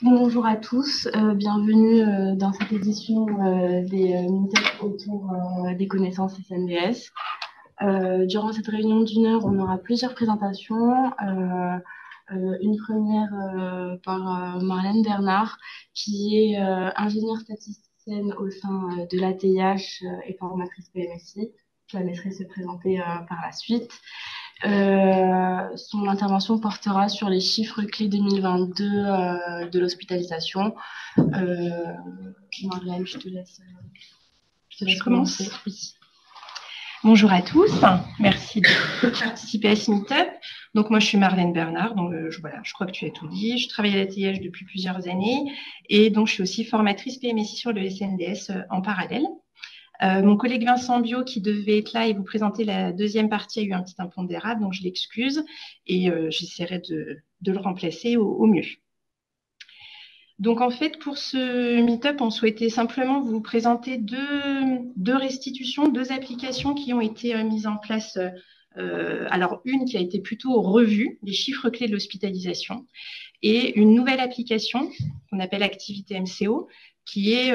Bonjour à tous, bienvenue dans cette édition des Meetup autour des connaissances SNDS. Durant cette réunion d'une heure, on aura plusieurs présentations. Une première par Marlène Bernard, qui est ingénieure statisticienne au sein de l'ATIH et formatrice PMSI. Je la laisserai se présenter par la suite. Son intervention portera sur les chiffres clés 2022 de l'hospitalisation. Marlène, je te laisse commencer. Oui. Bonjour à tous, merci de participer à ce meet-up. Donc moi je suis Marlène Bernard, donc je crois que tu as tout dit. Je travaille à la TIH depuis plusieurs années et donc je suis aussi formatrice PMSI sur le SNDS en parallèle. Mon collègue Vincent Bio, qui devait être là et vous présenter la deuxième partie, a eu un petit impondérable, donc je l'excuse et j'essaierai de le remplacer au mieux. Donc, en fait, pour ce meet-up, on souhaitait simplement vous présenter deux restitutions, deux applications qui ont été mises en place. Alors, une qui a été plutôt revue, les chiffres clés de l'hospitalisation, et une nouvelle application qu'on appelle Activité MCO, qui est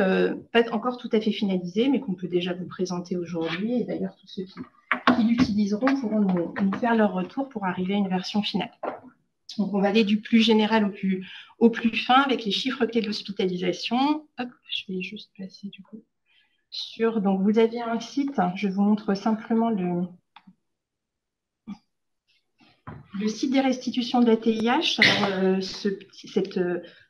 pas encore tout à fait finalisée, mais qu'on peut déjà vous présenter aujourd'hui. Et d'ailleurs, tous ceux qui l'utiliseront pourront nous faire leur retour pour arriver à une version finale. Donc, on va aller du plus général au plus fin avec les chiffres clés de l'hospitalisation. Hop, je vais juste passer du coup sur. Donc, vous avez un site, je vous montre simplement le site des restitutions de la TIH. Alors,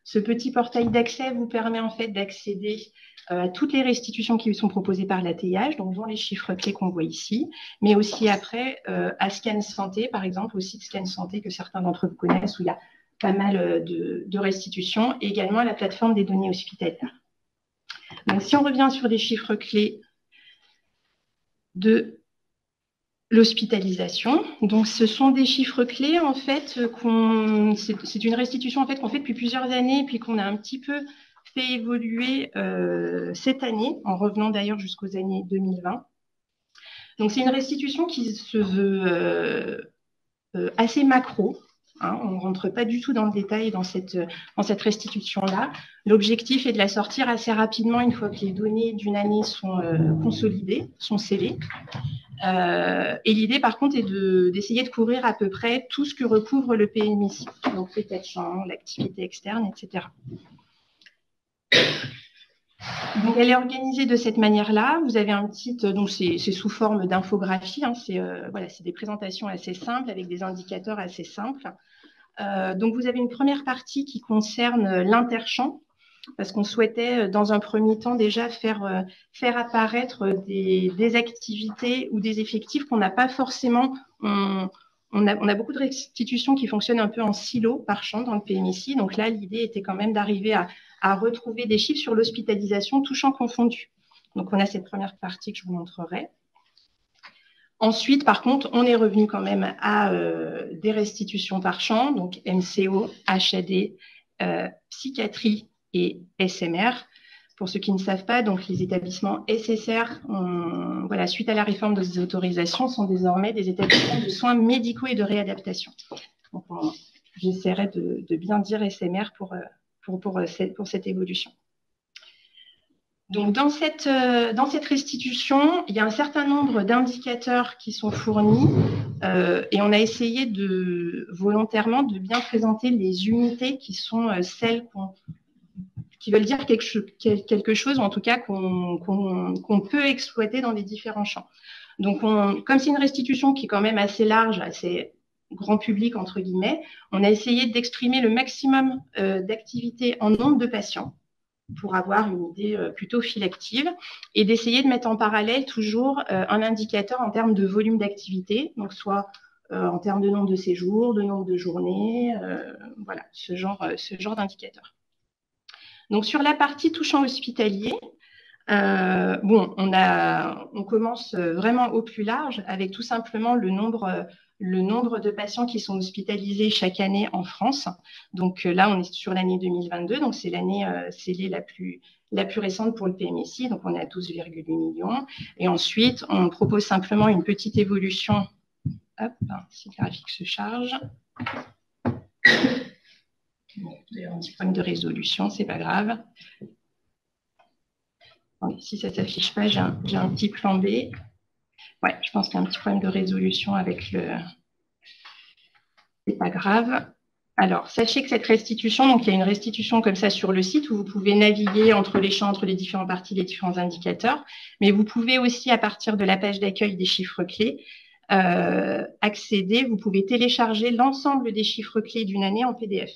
ce petit portail d'accès vous permet en fait d'accéder à toutes les restitutions qui sont proposées par la TIH, donc dont les chiffres clés qu'on voit ici, mais aussi après à Scan Santé, par exemple, au site Scan Santé que certains d'entre vous connaissent, où il y a pas mal de restitutions, et également à la plateforme des données hospitalières. Donc, si on revient sur les chiffres clés de l'hospitalisation, donc ce sont des chiffres clés en fait c'est une restitution en fait qu'on fait depuis plusieurs années, puis qu'on a un petit peu fait évoluer cette année, en revenant d'ailleurs jusqu'aux années 2020. Donc c'est une restitution qui se veut assez macro. On ne rentre pas du tout dans le détail dans cette restitution-là. L'objectif est de la sortir assez rapidement une fois que les données d'une année sont consolidées, sont scellées. Et l'idée, par contre, est d'essayer de couvrir à peu près tout ce que recouvre le PMI, donc les têtes champs, l'activité externe, etc. Donc, elle est organisée de cette manière-là. Vous avez un petit, donc c'est sous forme d'infographie. C'est des présentations assez simples avec des indicateurs assez simples. Donc, vous avez une première partie qui concerne l'interchamp, parce qu'on souhaitait, dans un premier temps, déjà faire apparaître des activités ou des effectifs qu'on n'a pas forcément. On a beaucoup de restitutions qui fonctionnent un peu en silo par champ dans le PMIC. Donc là, l'idée était quand même d'arriver à retrouver des chiffres sur l'hospitalisation, tout champ confondu. Donc, on a cette première partie que je vous montrerai. Ensuite, par contre, on est revenu quand même à des restitutions par champ, donc MCO, HAD, psychiatrie et SMR. Pour ceux qui ne savent pas, donc les établissements SSR, suite à la réforme des autorisations, sont désormais des établissements de soins médicaux et de réadaptation. Donc, j'essaierai de bien dire SMR pour cette évolution. Donc, dans cette restitution, il y a un certain nombre d'indicateurs qui sont fournis et on a essayé volontairement de bien présenter les unités qui sont celles qui veulent dire quelque chose, ou en tout cas qu'on peut exploiter dans les différents champs. Donc, comme c'est une restitution qui est quand même assez large, assez grand public, entre guillemets, on a essayé d'exprimer le maximum d'activités en nombre de patients, pour avoir une idée plutôt fil-active, et d'essayer de mettre en parallèle toujours un indicateur en termes de volume d'activité, donc soit en termes de nombre de séjours, de nombre de journées, voilà, ce genre d'indicateur. Donc sur la partie touchant hospitalier, on commence vraiment au plus large avec tout simplement le nombre de patients qui sont hospitalisés chaque année en France. Donc là, on est sur l'année 2022, donc c'est l'année scellée la plus récente pour le PMSI, donc on est à 12,8 millions. Et ensuite, on propose simplement une petite évolution. Hop, si le graphique se charge. Bon, vous avez un petit problème de résolution, c'est pas grave. Si ça ne s'affiche pas, j'ai un petit plan B. Ouais, je pense qu'il y a un petit problème de résolution avec le... C'est pas grave. Alors, sachez que cette restitution, donc il y a une restitution comme ça sur le site où vous pouvez naviguer entre les champs, entre les différentes parties, les différents indicateurs, mais vous pouvez aussi, à partir de la page d'accueil des chiffres clés, accéder, vous pouvez télécharger l'ensemble des chiffres clés d'une année en PDF.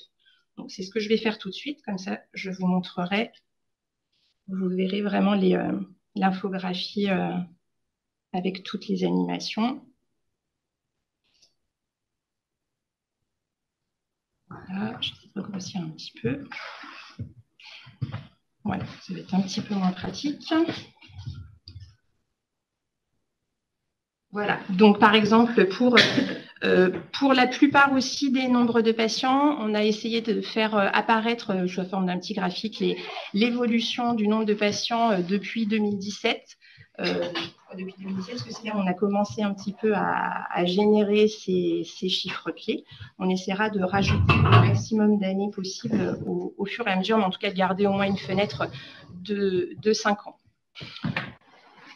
Donc, c'est ce que je vais faire tout de suite, comme ça, je vous montrerai. Vous verrez vraiment l'infographie avec toutes les animations. Voilà, je vais grossir un petit peu. Voilà, ça va être un petit peu moins pratique. Voilà, donc par exemple, pour la plupart aussi des nombres de patients, on a essayé de faire apparaître, sous la forme d'un petit graphique, l'évolution du nombre de patients depuis 2017. Depuis 2017, parce que c'est là où on a commencé un petit peu à générer ces chiffres clés. On essaiera de rajouter le maximum d'années possible au fur et à mesure, mais en tout cas de garder au moins une fenêtre de 5 ans.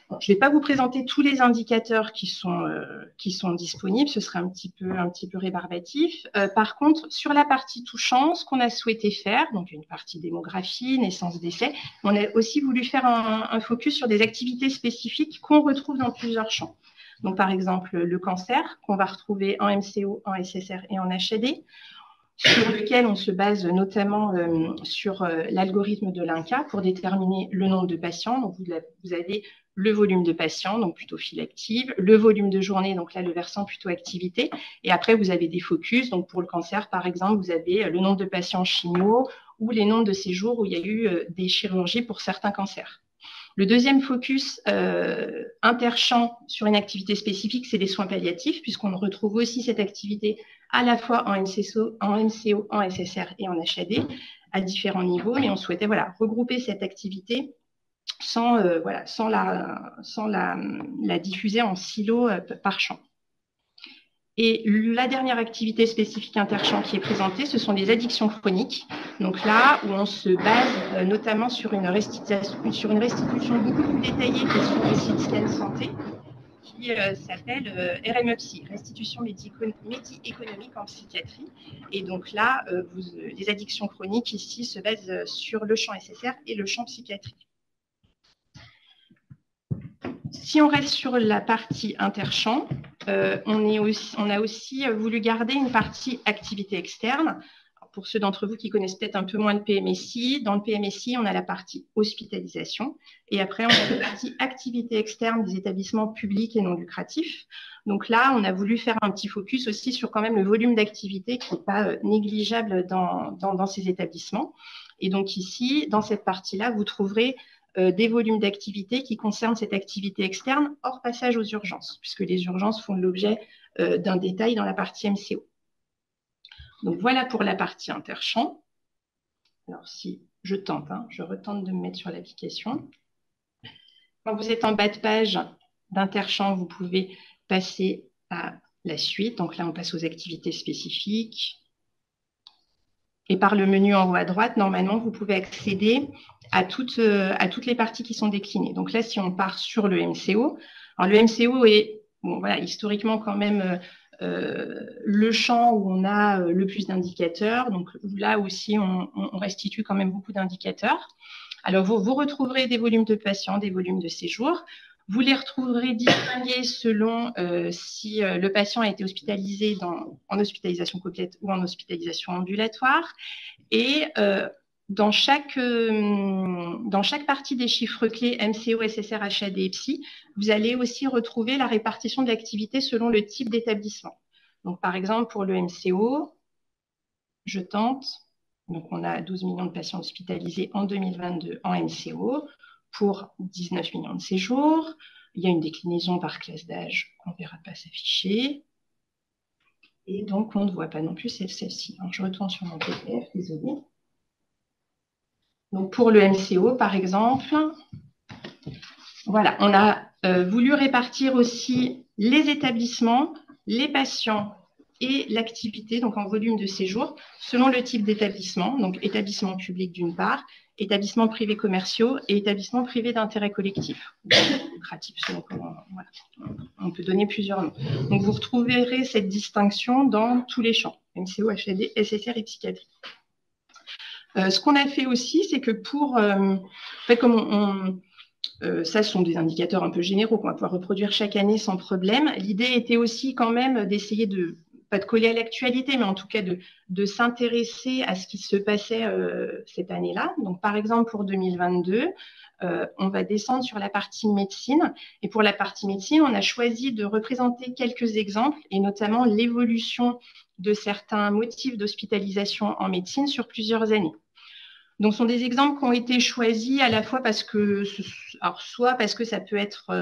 Bon, je ne vais pas vous présenter tous les indicateurs qui sont disponibles, ce serait un petit peu rébarbatif. Par contre, sur la partie touchant, ce qu'on a souhaité faire, donc une partie démographie, naissance, décès, on a aussi voulu faire un focus sur des activités spécifiques qu'on retrouve dans plusieurs champs. Donc, par exemple, le cancer, qu'on va retrouver en MCO, en SSR et en HAD, sur lequel on se base notamment sur l'algorithme de l'INCA pour déterminer le nombre de patients. Donc, vous avez le volume de patients, donc plutôt file active, le volume de journée, donc là, le versant plutôt activité. Et après, vous avez des focus. Donc, pour le cancer, par exemple, vous avez le nombre de patients chimio ou les nombres de séjours où il y a eu des chirurgies pour certains cancers. Le deuxième focus interchamp sur une activité spécifique, c'est les soins palliatifs, puisqu'on retrouve aussi cette activité à la fois en MCO, en SSR et en HAD, à différents niveaux. Mais on souhaitait regrouper cette activité sans la diffuser en silos par champ. Et la dernière activité spécifique interchamp qui est présentée, ce sont les addictions chroniques. Donc là, où on se base notamment sur une restitution beaucoup plus détaillée que sur le site Scan Santé, qui s'appelle RMEPSI, Restitution médi-économique en psychiatrie. Et donc là, les addictions chroniques ici se basent sur le champ SSR et le champ psychiatrie. Si on reste sur la partie interchamp, on a aussi voulu garder une partie activité externe. Alors pour ceux d'entre vous qui connaissent peut-être un peu moins le PMSI, dans le PMSI, on a la partie hospitalisation et après, on a la partie activité externe des établissements publics et non lucratifs. Donc là, on a voulu faire un petit focus aussi sur quand même le volume d'activité qui n'est pas négligeable dans ces établissements. Et donc ici, dans cette partie-là, vous trouverez des volumes d'activité qui concernent cette activité externe hors passage aux urgences, puisque les urgences font l'objet d'un détail dans la partie MCO. Donc voilà pour la partie interchamp. Alors si je tente, je retente de me mettre sur l'application. Quand vous êtes en bas de page d'interchamp, vous pouvez passer à la suite. Donc là, on passe aux activités spécifiques. Et par le menu en haut à droite, normalement, vous pouvez accéder à toutes les parties qui sont déclinées. Donc là, si on part sur le MCO, alors le MCO est historiquement quand même le champ où on a le plus d'indicateurs. Donc là aussi, on restitue quand même beaucoup d'indicateurs. Alors, vous retrouverez des volumes de patients, des volumes de séjours. Vous les retrouverez distingués selon si le patient a été hospitalisé en hospitalisation complète ou en hospitalisation ambulatoire. Et dans chaque partie des chiffres clés MCO, SSR, HAD et PSI, vous allez aussi retrouver la répartition de l'activité selon le type d'établissement. Donc, par exemple, pour le MCO, je tente. Donc, on a 12 millions de patients hospitalisés en 2022 en MCO pour 19 millions de séjours. Il y a une déclinaison par classe d'âge qu'on ne verra pas s'afficher. Et donc, on ne voit pas non plus celle-ci. Je retourne sur mon PDF, désolé. Donc, pour le MCO, par exemple, voilà, on a voulu répartir aussi les établissements, les patients et l'activité, donc en volume de séjour, selon le type d'établissement, donc établissement public d'une part, établissements privés commerciaux et établissements privés d'intérêt collectif, lucratif, selon comment, voilà. On peut donner plusieurs noms. Donc, vous retrouverez cette distinction dans tous les champs, MCO, HAD, SSR et psychiatrie. Ce qu'on a fait aussi, c'est que pour, en fait, comme ça, ce sont des indicateurs un peu généraux qu'on va pouvoir reproduire chaque année sans problème. L'idée était aussi quand même d'essayer de, pas de coller à l'actualité, mais en tout cas de s'intéresser à ce qui se passait cette année-là. Donc, par exemple, pour 2022, on va descendre sur la partie médecine. Et pour la partie médecine, on a choisi de représenter quelques exemples, et notamment l'évolution de certains motifs d'hospitalisation en médecine sur plusieurs années. Donc, ce sont des exemples qui ont été choisis à la fois parce que, alors soit parce que ça peut être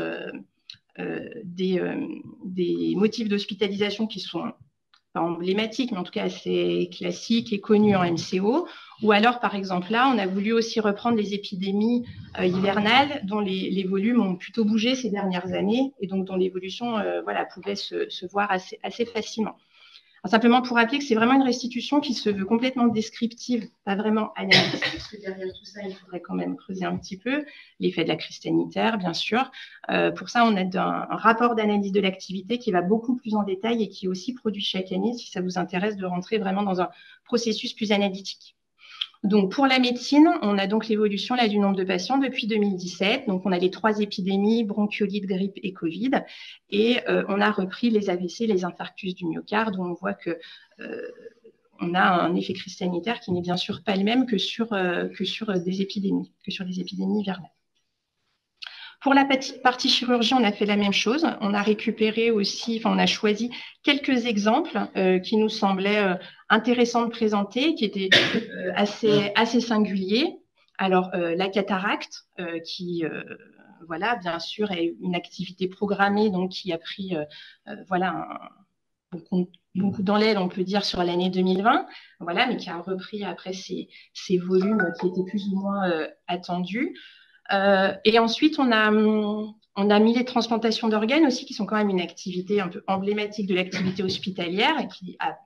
des motifs d'hospitalisation qui sont pas emblématiques, mais en tout cas assez classiques et connus en MCO, ou alors, par exemple, là, on a voulu aussi reprendre les épidémies hivernales dont les volumes ont plutôt bougé ces dernières années et donc dont l'évolution voilà, pouvait se voir assez facilement. Alors, simplement pour rappeler que c'est vraiment une restitution qui se veut complètement descriptive, pas vraiment analytique, parce que derrière tout ça, il faudrait quand même creuser un petit peu l'effet de la crise sanitaire, bien sûr. Pour ça, on a un rapport d'analyse de l'activité qui va beaucoup plus en détail et qui est aussi produit chaque année, si ça vous intéresse de rentrer vraiment dans un processus plus analytique. Donc, pour la médecine, on a donc l'évolution du nombre de patients depuis 2017. Donc, on a les 3 épidémies, bronchiolite, grippe et Covid. Et on a repris les AVC, les infarctus du myocarde, où on voit que on a un effet crise sanitaire qui n'est bien sûr pas le même que sur des épidémies, hivernales. Pour la partie chirurgie, on a fait la même chose. On a récupéré aussi, on a choisi quelques exemples qui nous semblaient intéressants de présenter, qui étaient assez singuliers. Alors, la cataracte, qui, voilà, bien sûr, est une activité programmée, donc qui a pris, voilà, beaucoup dans l'aile, on peut dire, sur l'année 2020, voilà, mais qui a repris après ces volumes qui étaient plus ou moins attendus. Et ensuite, on a mis les transplantations d'organes aussi, qui sont quand même une activité un peu emblématique de l'activité hospitalière et qui a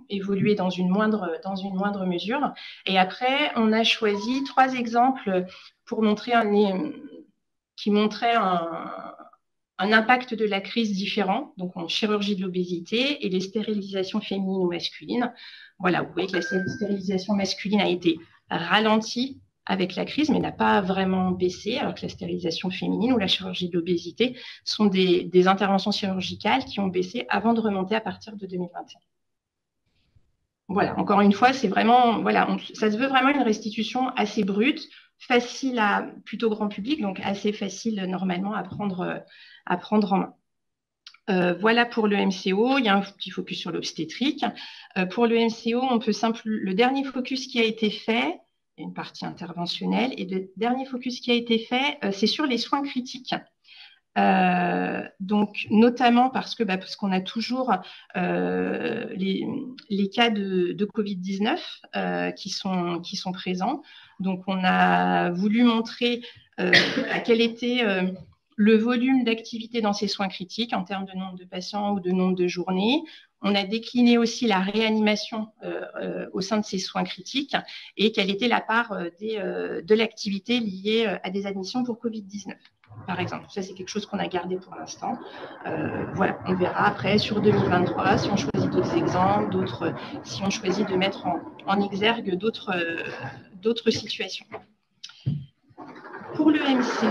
évolué dans une moindre mesure. Et après, on a choisi 3 exemples pour montrer qui montraient un impact de la crise différent, donc en chirurgie de l'obésité et les stérilisations féminines ou masculines. Voilà, vous voyez que la stérilisation masculine a été ralentie avec la crise, mais n'a pas vraiment baissé, alors que la stérilisation féminine ou la chirurgie de l'obésité sont des interventions chirurgicales qui ont baissé avant de remonter à partir de 2021. Voilà, encore une fois, c'est vraiment, voilà, ça se veut vraiment une restitution assez brute, facile plutôt grand public, donc assez facile normalement à prendre en main. Voilà pour le MCO, il y a un petit focus sur l'obstétrique. Pour le MCO, le dernier focus qui a été fait, une partie interventionnelle, et le dernier focus qui a été fait, c'est sur les soins critiques. Donc, notamment parce qu'on a toujours les cas de Covid-19 qui sont présents. Donc, on a voulu montrer à quel était le volume d'activité dans ces soins critiques en termes de nombre de patients ou de nombre de journées. On a décliné aussi la réanimation au sein de ces soins critiques et quelle était la part de l'activité liée à des admissions pour Covid-19, par exemple. Ça, c'est quelque chose qu'on a gardé pour l'instant. Voilà, on verra après sur 2023 si on choisit d'autres exemples, si on choisit de mettre en exergue d'autres situations. Pour le MCO,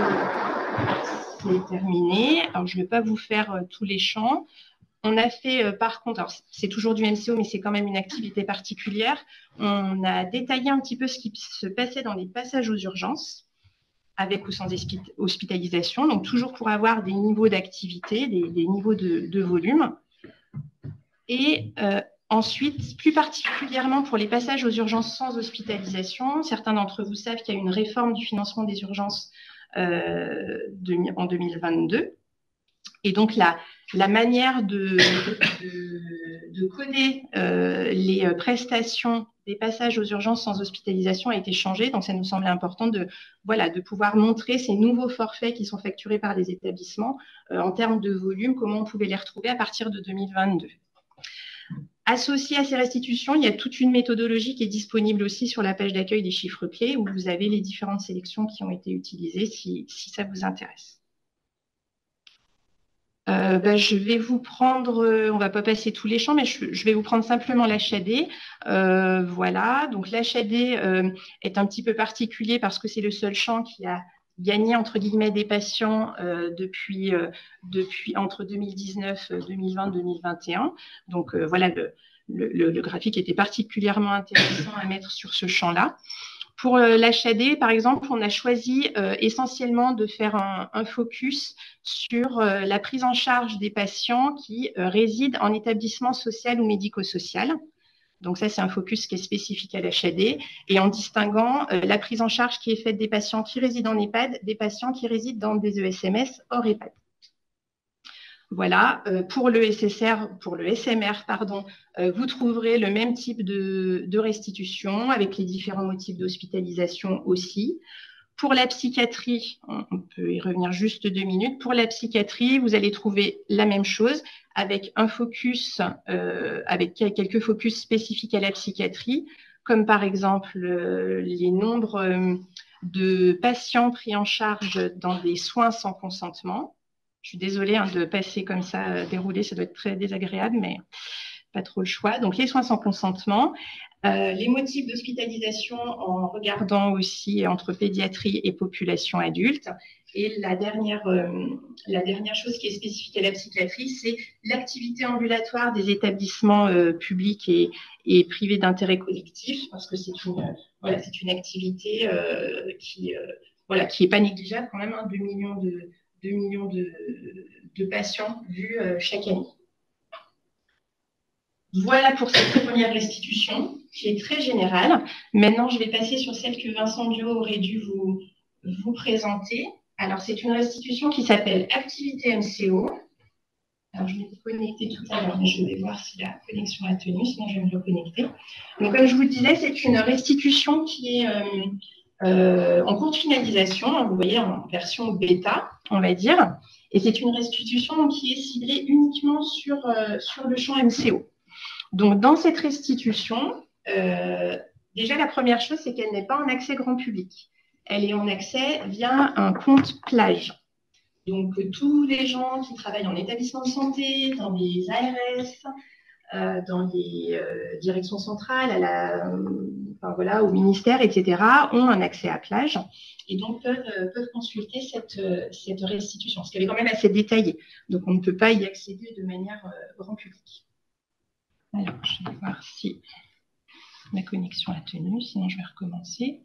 c'est terminé. Alors, je ne vais pas vous faire tous les champs. On a fait, par contre, alors c'est toujours du MCO, mais c'est quand même une activité particulière. On a détaillé un petit peu ce qui se passait dans les passages aux urgences, avec ou sans hospitalisation, donc toujours pour avoir des niveaux d'activité, des niveaux de volume. Et ensuite, plus particulièrement pour les passages aux urgences sans hospitalisation, certains d'entre vous savent qu'il y a une réforme du financement des urgences en 2022. Et donc, la manière de coder les prestations des passages aux urgences sans hospitalisation a été changée. Donc, ça nous semblait important de pouvoir montrer ces nouveaux forfaits qui sont facturés par les établissements en termes de volume, comment on pouvait les retrouver à partir de 2022. Associé à ces restitutions, il y a toute une méthodologie qui est disponible aussi sur la page d'accueil des chiffres clés où vous avez les différentes sélections qui ont été utilisées si ça vous intéresse. Je vais vous prendre, on ne va pas passer tous les champs, mais je vais vous prendre simplement l'HAD. Voilà, donc l'HAD est un petit peu particulier parce que c'est le seul champ qui a gagné, entre guillemets, des patients depuis entre 2019, 2020, 2021. Donc voilà, le graphique était particulièrement intéressant à mettre sur ce champ-là. Pour l'HAD, par exemple, on a choisi essentiellement de faire un focus sur la prise en charge des patients qui résident en établissement social ou médico-social. Donc ça, c'est un focus qui est spécifique à l'HAD, et en distinguant la prise en charge qui est faite des patients qui résident en EHPAD, des patients qui résident dans des ESMS hors EHPAD. Voilà, pour le SMR, pardon, vous trouverez le même type de restitution avec les différents motifs d'hospitalisation aussi. Pour la psychiatrie, on peut y revenir juste 2 minutes. Pour la psychiatrie, vous allez trouver la même chose avec un focus, avec quelques focus spécifiques à la psychiatrie, comme par exemple les nombres de patients pris en charge dans des soins sans consentement. Je suis désolée de passer comme ça, dérouler, ça doit être très désagréable, mais pas trop le choix. Donc, les soins sans consentement, les motifs d'hospitalisation en regardant aussi entre pédiatrie et population adulte. Et la dernière chose qui est spécifique à la psychiatrie, c'est l'activité ambulatoire des établissements publics et privés d'intérêt collectif, parce que c'est une activité qui n'est pas négligeable quand même, 2 millions de patients vus chaque année. Voilà pour cette première restitution qui est très générale. Maintenant, je vais passer sur celle que Vincent Dio aurait dû vous présenter. Alors, c'est une restitution qui s'appelle Activité MCO. Alors, je vais me connecter tout à l'heure, mais je vais voir si la connexion a tenu, sinon je vais me reconnecter. Donc, comme je vous le disais, c'est une restitution qui est en cours de finalisation, vous voyez, en version bêta, on va dire. Et c'est une restitution qui est ciblée uniquement sur le champ MCO. Donc, dans cette restitution, déjà, la première chose, c'est qu'elle n'est pas en accès grand public. Elle est en accès via un compte plage. Donc, tous les gens qui travaillent en établissement de santé, dans les ARS, dans les directions centrales, au ministère, etc., ont un accès à plage et donc peuvent consulter cette restitution, ce qui est quand même assez détaillé. Donc, on ne peut pas y accéder de manière grand public. Alors, je vais voir si ma connexion a tenu, sinon je vais recommencer.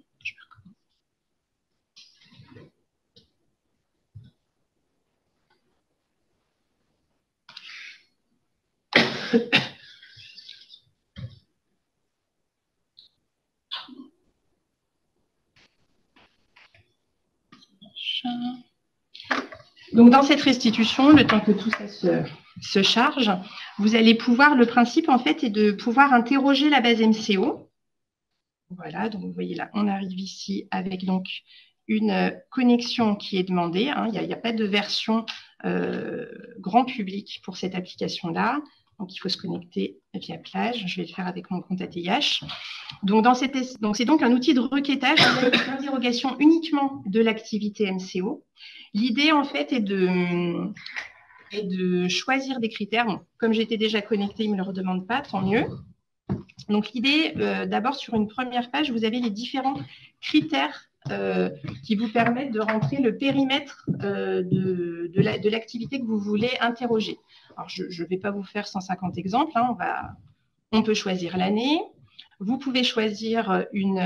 Donc, dans cette restitution, le temps que tout ça se charge, vous allez pouvoir, le principe en fait est de pouvoir interroger la base MCO. Voilà, donc vous voyez là, on arrive ici avec donc une connexion qui est demandée. Il n'y a pas de version grand public pour cette application-là. Donc, il faut se connecter via plage. Je vais le faire avec mon compte ATH. Donc, c'est donc un outil de requêtage avec l'interrogation uniquement de l'activité MCO. L'idée, en fait, est de choisir des critères. Bon, comme j'étais déjà connectée, il ne me le redemande pas, tant mieux. Donc, l'idée, d'abord, sur une première page, vous avez les différents critères qui vous permettent de rentrer le périmètre de l'activité que vous voulez interroger. Alors, je ne vais pas vous faire 150 exemples. On peut choisir l'année. Vous pouvez choisir une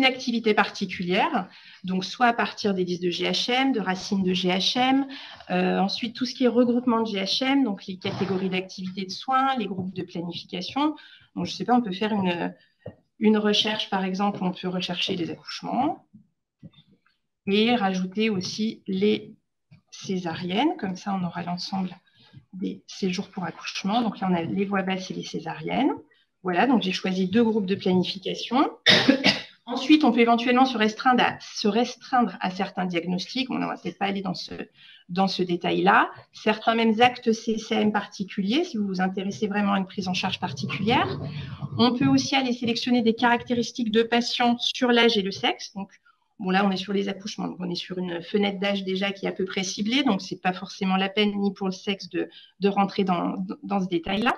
activité particulière, donc soit à partir des listes de GHM, de racines de GHM, ensuite tout ce qui est regroupement de GHM, donc les catégories d'activités de soins, les groupes de planification. Donc, je ne sais pas, on peut faire une recherche, par exemple, on peut rechercher les accouchements et rajouter aussi les césariennes, comme ça on aura l'ensemble des séjours pour accouchement. Donc là, on a les voies basses et les césariennes. Voilà, donc j'ai choisi 2 groupes de planification. Ensuite, on peut éventuellement se restreindre à certains diagnostics. Bon, on ne va peut-être pas aller dans ce détail-là. Certains mêmes actes CCM particuliers, si vous vous intéressez vraiment à une prise en charge particulière. On peut aussi aller sélectionner des caractéristiques de patients sur l'âge et le sexe. Donc, bon, là, on est sur les accouchements. Donc, on est sur une fenêtre d'âge déjà qui est à peu près ciblée. Donc, ce n'est pas forcément la peine ni pour le sexe de rentrer dans ce détail-là.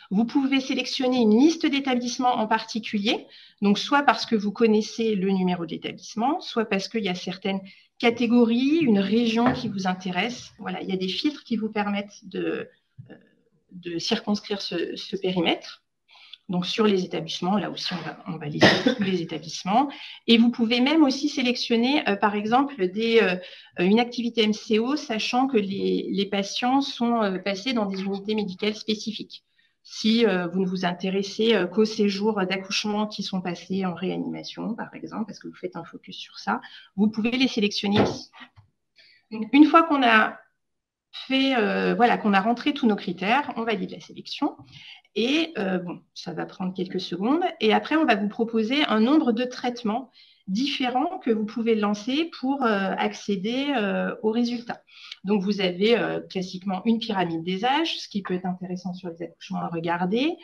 Vous pouvez sélectionner une liste d'établissements en particulier, donc soit parce que vous connaissez le numéro d'établissement, soit parce qu'il y a certaines catégories, une région qui vous intéresse. Voilà, il y a des filtres qui vous permettent de circonscrire ce périmètre. Donc, sur les établissements, là aussi, on va lister tous les établissements. Et vous pouvez même aussi sélectionner, par exemple, une activité MCO, sachant que les patients sont passés dans des unités médicales spécifiques. Si vous ne vous intéressez qu'aux séjours d'accouchement qui sont passés en réanimation, par exemple, parce que vous faites un focus sur ça, vous pouvez les sélectionner ici. Donc, une fois qu'on a fait, qu'on a rentré tous nos critères, on valide la sélection. Et bon, ça va prendre quelques secondes. Et après, on va vous proposer un nombre de traitements différents que vous pouvez lancer pour accéder aux résultats. Donc, vous avez classiquement une pyramide des âges, ce qui peut être intéressant sur les accouchements à regarder.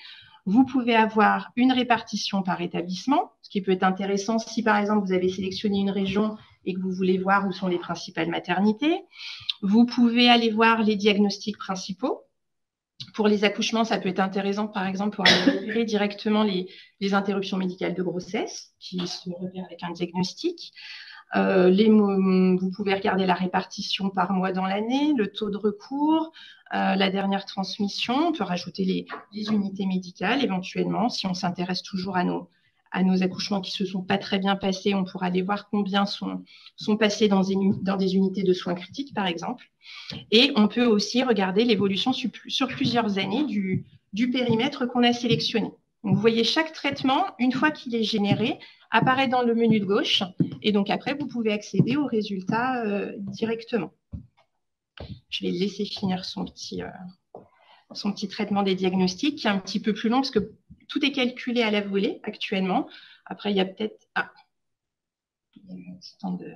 Vous pouvez avoir une répartition par établissement, ce qui peut être intéressant si, par exemple, vous avez sélectionné une région et que vous voulez voir où sont les principales maternités. Vous pouvez aller voir les diagnostics principaux. Pour les accouchements, ça peut être intéressant, par exemple, pour aller repérer directement les interruptions médicales de grossesse, qui se repèrent avec un diagnostic. Vous pouvez regarder la répartition par mois dans l'année, le taux de recours, la dernière transmission. On peut rajouter les unités médicales, éventuellement. Si on s'intéresse toujours à nos accouchements qui ne se sont pas très bien passés, on pourra aller voir combien sont passés dans des unités de soins critiques, par exemple. Et on peut aussi regarder l'évolution sur plusieurs années du périmètre qu'on a sélectionné. Donc, vous voyez, chaque traitement, une fois qu'il est généré, apparaît dans le menu de gauche. Et donc, après, vous pouvez accéder aux résultats directement. Je vais laisser finir son petit traitement des diagnostics, qui est un petit peu plus long, parce que tout est calculé à la volée actuellement. Après, il y a peut-être... Ah, il y a un petit temps de...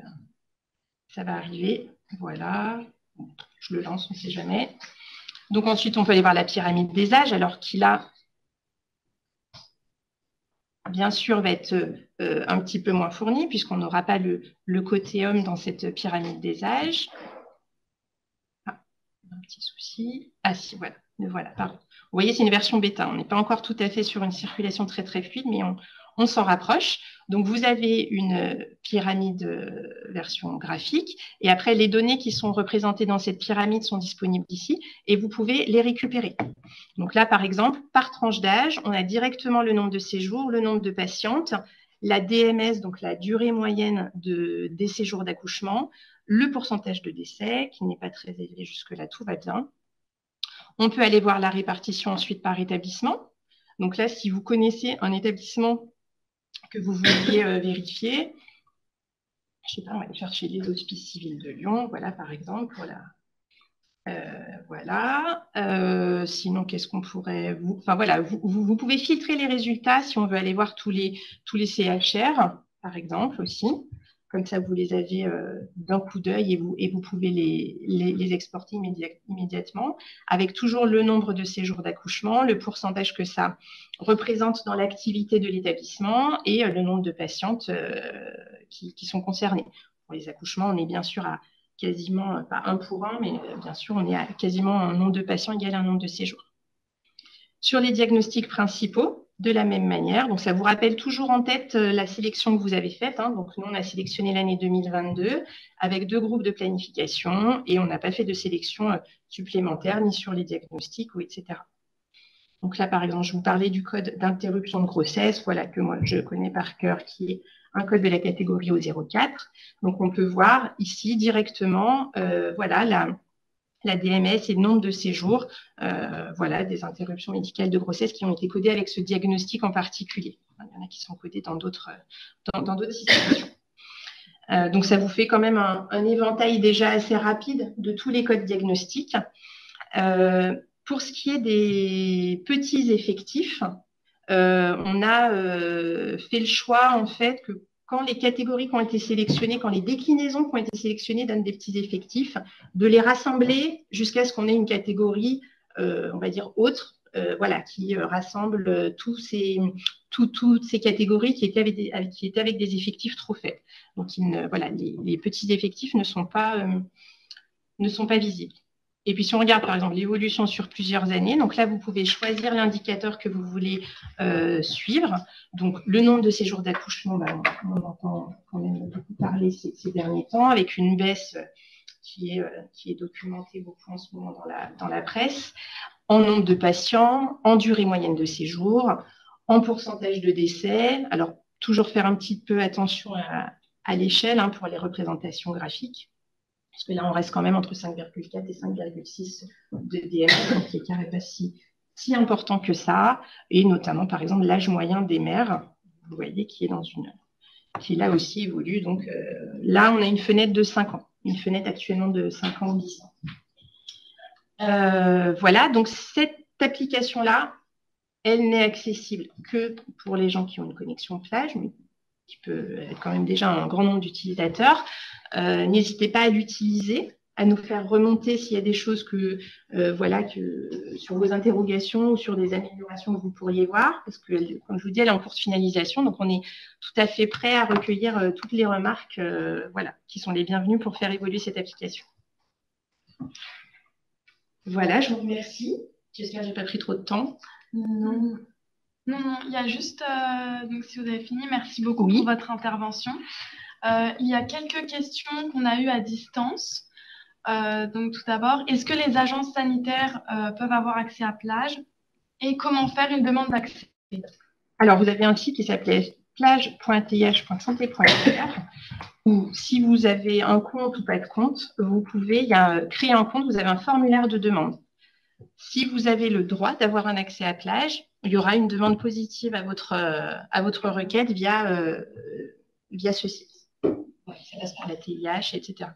Ça va arriver. Voilà. Je le lance, on ne sait jamais. Donc ensuite, on peut aller voir la pyramide des âges, alors qu'il a, bien sûr, va être un petit peu moins fourni, puisqu'on n'aura pas le côté homme dans cette pyramide des âges. Ah, un petit souci. Ah si, voilà. Voilà, pardon. Vous voyez, c'est une version bêta. On n'est pas encore tout à fait sur une circulation très, très fluide, mais on s'en rapproche. Donc, vous avez une pyramide version graphique. Et après, les données qui sont représentées dans cette pyramide sont disponibles ici. Et vous pouvez les récupérer. Donc là, par exemple, par tranche d'âge, on a directement le nombre de séjours, le nombre de patientes, la DMS, donc la durée moyenne des séjours d'accouchement, le pourcentage de décès, qui n'est pas très élevé jusque-là, tout va bien. On peut aller voir la répartition ensuite par établissement. Donc là, si vous connaissez un établissement que vous vouliez vérifier, je ne sais pas, on va aller chercher les hospices civils de Lyon, voilà par exemple, voilà. Voilà. Sinon, qu'est-ce qu'on pourrait... Enfin voilà, vous pouvez filtrer les résultats si on veut aller voir tous les CHR, par exemple, aussi. Comme ça, vous les avez d'un coup d'œil et vous pouvez les exporter immédiatement, avec toujours le nombre de séjours d'accouchement, le pourcentage que ça représente dans l'activité de l'établissement et le nombre de patientes qui sont concernées. Pour les accouchements, on est bien sûr à quasiment, pas 1 pour 1, mais bien sûr, on est à quasiment un nombre de patients égal à un nombre de séjours. Sur les diagnostics principaux, de la même manière, donc ça vous rappelle toujours en tête la sélection que vous avez faite. Hein. Donc nous, on a sélectionné l'année 2022 avec 2 groupes de planification et on n'a pas fait de sélection supplémentaire ni sur les diagnostics ou etc. Donc là, par exemple, je vous parlais du code d'interruption de grossesse, voilà, que moi je connais par cœur, qui est un code de la catégorie O04. Donc on peut voir ici directement voilà, la DMS et le nombre de séjours, voilà, des interruptions médicales de grossesse qui ont été codées avec ce diagnostic en particulier. Il y en a qui sont codés dans d'autres situations. Donc ça vous fait quand même un éventail déjà assez rapide de tous les codes diagnostiques. Pour ce qui est des petits effectifs, on a fait le choix, en fait, que quand les catégories qui ont été sélectionnées, quand les déclinaisons qui ont été sélectionnées donnent des petits effectifs, de les rassembler jusqu'à ce qu'on ait une catégorie, on va dire, autre, voilà, qui rassemble toutes ces catégories qui étaient avec des effectifs trop faibles. Donc, voilà, les petits effectifs ne sont pas visibles. Et puis, si on regarde, par exemple, l'évolution sur plusieurs années, donc là, vous pouvez choisir l'indicateur que vous voulez suivre. Donc, le nombre de séjours d'accouchement, on entend quand même beaucoup parler ces derniers temps, avec une baisse qui est documentée beaucoup en ce moment dans la presse, en nombre de patients, en durée moyenne de séjour, en pourcentage de décès. Alors, toujours faire un petit peu attention à l'échelle pour les représentations graphiques. Parce que là, on reste quand même entre 5,4 et 5,6 de DMS, donc l'écart n'est pas si important que ça. Et notamment, par exemple, l'âge moyen des mères, vous voyez, qui là aussi évolue. Donc là, on a une fenêtre de 5 ans, une fenêtre actuellement de 5 ans ou 10 ans. Voilà, donc cette application-là, elle n'est accessible que pour les gens qui ont une connexion plage, mais qui peut être quand même déjà un grand nombre d'utilisateurs. N'hésitez pas à l'utiliser, à nous faire remonter s'il y a des choses que sur vos interrogations ou sur des améliorations que vous pourriez voir, parce que, comme je vous dis, elle est en cours de finalisation, donc on est tout à fait prêt à recueillir toutes les remarques qui sont les bienvenues pour faire évoluer cette application. Voilà, je vous remercie. J'espère que je n'ai pas pris trop de temps. Non, il y a juste, donc si vous avez fini, merci beaucoup pour votre intervention. Il y a quelques questions qu'on a eues à distance. Donc tout d'abord, est-ce que les agences sanitaires peuvent avoir accès à plage et comment faire une demande d'accès? Alors, vous avez un site qui s'appelait plage.th.santé.fr où si vous avez un compte ou pas de compte, vous pouvez créer un compte, vous avez un formulaire de demande. Si vous avez le droit d'avoir un accès à plage, il y aura une demande positive à votre requête via ce site. Ouais, ça passe par la TIH, etc.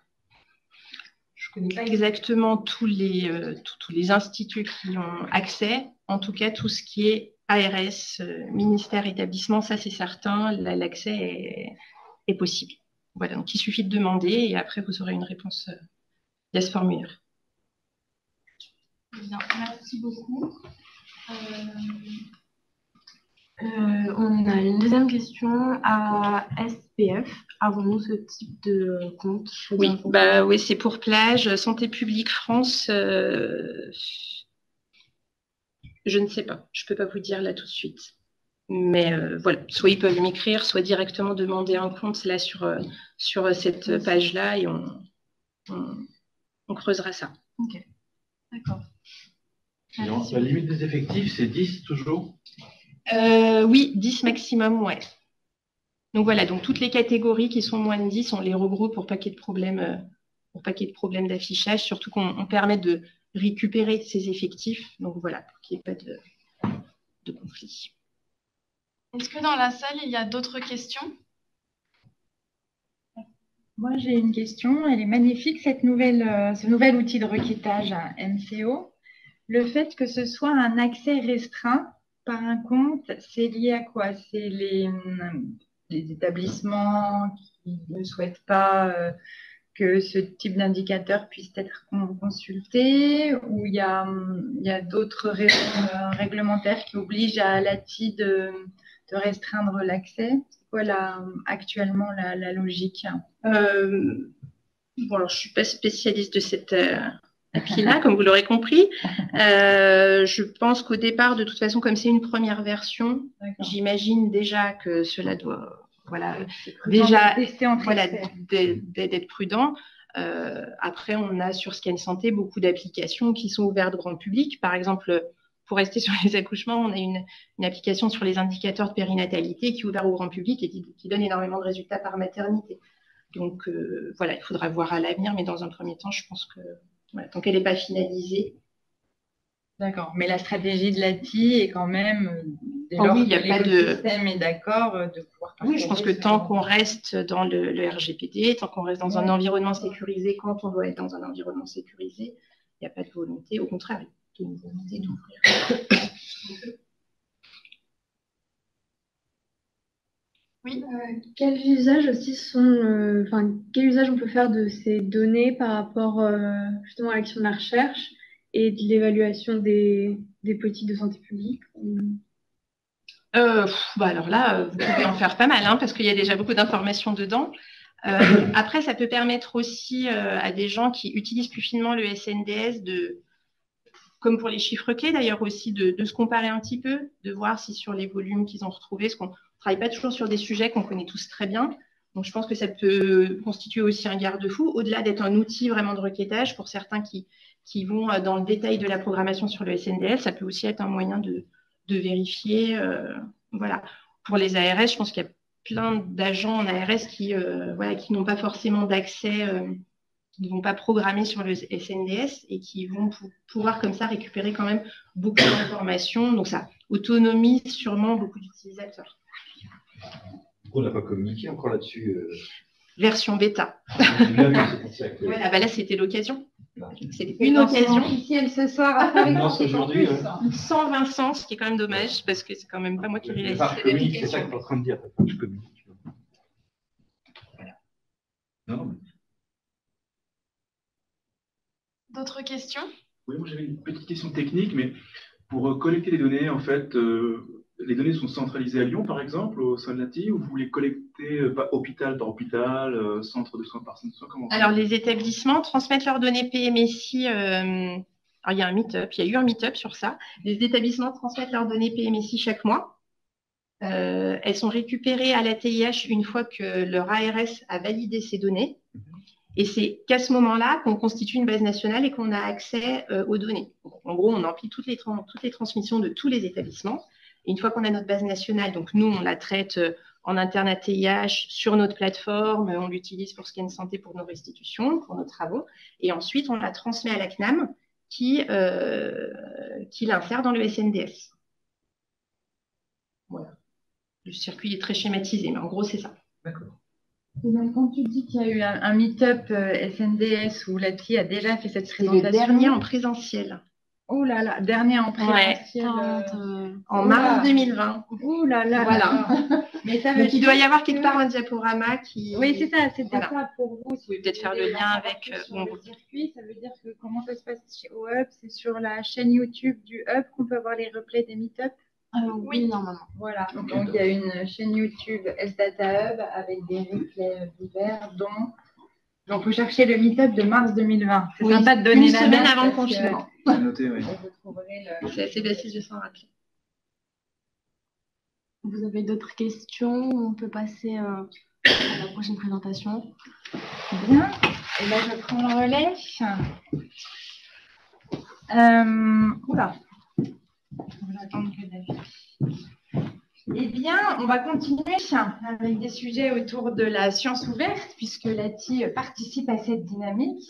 Je ne connais pas exactement tous les instituts qui ont accès. En tout cas, tout ce qui est ARS, ministère, établissement, ça c'est certain, l'accès est possible. Voilà, donc il suffit de demander et après vous aurez une réponse via ce formulaire. Bien, merci beaucoup. On a une deuxième question à SPF. Avons-nous ce type de compte? Oui, c'est pour plage, Santé publique France. Je ne sais pas, je ne peux pas vous dire là tout de suite. Mais voilà, soit ils peuvent m'écrire, soit directement demander un compte là sur cette page-là et on creusera ça. Ok, d'accord. Alors, la limite des effectifs, c'est 10 toujours? Oui, 10 maximum, ouais. Donc voilà, donc toutes les catégories qui sont moins de 10, on les regroupe pour pas qu'il y ait de problème d'affichage, surtout qu'on permet de récupérer ces effectifs. Donc voilà, pour qu'il n'y ait pas de conflit. Est-ce que dans la salle, il y a d'autres questions? Moi, j'ai une question. Elle est magnifique, ce nouvel outil de requêtage à MCO. Le fait que ce soit un accès restreint par un compte, c'est lié à quoi? C'est les établissements qui ne souhaitent pas que ce type d'indicateur puisse être consulté, ou il y a d'autres raisons réglementaires qui obligent à l'ATI de restreindre l'accès? C'est quoi actuellement la logique? Bon, alors, je ne suis pas spécialiste de cette appli-là, comme vous l'aurez compris. Je pense qu'au départ, de toute façon, comme c'est une première version, j'imagine déjà que cela doit d'être prudent. Après, on a sur Scan Santé beaucoup d'applications qui sont ouvertes au grand public. Par exemple, pour rester sur les accouchements, on a une application sur les indicateurs de périnatalité qui est ouverte au grand public et qui donne énormément de résultats par maternité. Donc, voilà, il faudra voir à l'avenir, mais dans un premier temps, je pense que tant qu'elle n'est pas finalisée. D'accord, mais la stratégie de l'ATI est quand même, dès lors que l'écosystème est d'accord, de pouvoir partager. Oui, je pense que tant qu'on reste dans le RGPD, tant qu'on reste dans un environnement sécurisé, quand on doit être dans un environnement sécurisé, il n'y a pas de volonté, au contraire, il y a une volonté d'ouvrir. Oui. Quel usage aussi quel usage on peut faire de ces données par rapport justement à l'action de la recherche et de l'évaluation des politiques de santé publique? Alors là, vous pouvez en faire pas mal, hein, parce qu'il y a déjà beaucoup d'informations dedans. Après, ça peut permettre aussi à des gens qui utilisent plus finement le SNDS comme pour les chiffres clés d'ailleurs aussi, de se comparer un petit peu, de voir si sur les volumes qu'ils ont retrouvés, parce qu'on ne travaille pas toujours sur des sujets qu'on connaît tous très bien. Donc, je pense que ça peut constituer aussi un garde-fou, au-delà d'être un outil vraiment de requêtage pour certains qui vont dans le détail de la programmation sur le SNDS. Ça peut aussi être un moyen de vérifier. Voilà. Pour les ARS, je pense qu'il y a plein d'agents en ARS qui n'ont pas forcément d'accès, qui ne vont pas programmer sur le SNDS et qui vont pouvoir comme ça récupérer quand même beaucoup d'informations. Donc, ça autonomise sûrement beaucoup d'utilisateurs. On n'a pas communiqué encore là-dessus. Version bêta. Voilà, là, c'était l'occasion. C'est une occasion officielle ce soir. Aujourd'hui. Sans Vincent, ce qui est quand même dommage parce que c'est quand même pas moi qui réalise. C'est ça que tu es en train de dire. Je communique. Voilà. Non. D'autres questions? Oui, moi j'avais une petite question technique, mais pour collecter les données, en fait, les données sont centralisées à Lyon, par exemple, au sein de l'ATI, ou vous les collectez hôpital par hôpital, centre de soins par centre de soins, comment? Alors, les établissements transmettent leurs données PMSI. Alors, il y a eu un meet-up sur ça. Les établissements transmettent leurs données PMSI chaque mois. Elles sont récupérées à la TIH une fois que leur ARS a validé ces données. Et c'est qu'à ce moment-là qu'on constitue une base nationale et qu'on a accès aux données. En gros, on emplit toutes les transmissions de tous les établissements. Et une fois qu'on a notre base nationale, donc nous, on la traite en interne à TIH sur notre plateforme, on l'utilise pour Scan Santé pour nos restitutions, pour nos travaux. Et ensuite, on la transmet à la CNAM qui l'insère dans le SNDS. Voilà. Le circuit est très schématisé, mais en gros, c'est ça. D'accord. Et donc, quand tu dis qu'il y a eu un meet-up SNDS où l'ATI a déjà fait cette présentation. Le dernier en présentiel. Oh là là, dernier en présentiel. En mars 2020. Oh là là. Voilà. Mais ça Donc, il doit y avoir quelque part un diaporama qui. Oui, c'est ça. C'était voilà. Ça pour vous. Vous pouvez peut-être faire le lien avec. Le circuit, ça veut dire que comment ça se passe au Hub? C'est sur la chaîne YouTube du Hub qu'on peut avoir les replays des meet-up? Oui, normalement. Voilà, donc il y a une chaîne YouTube SData Hub avec des replays divers, donc vous cherchez le meet-up de mars 2020. C'est sympa de donner une la semaine date avant le confinement. C'est noté, oui. C'est assez facile de s'en rappeler. Vous avez d'autres questions? On peut passer à la prochaine présentation. Bien, et là je prends le relais. Oula. On va attendre que David. Eh bien, on va continuer avec des sujets autour de la science ouverte, puisque l'ATI participe à cette dynamique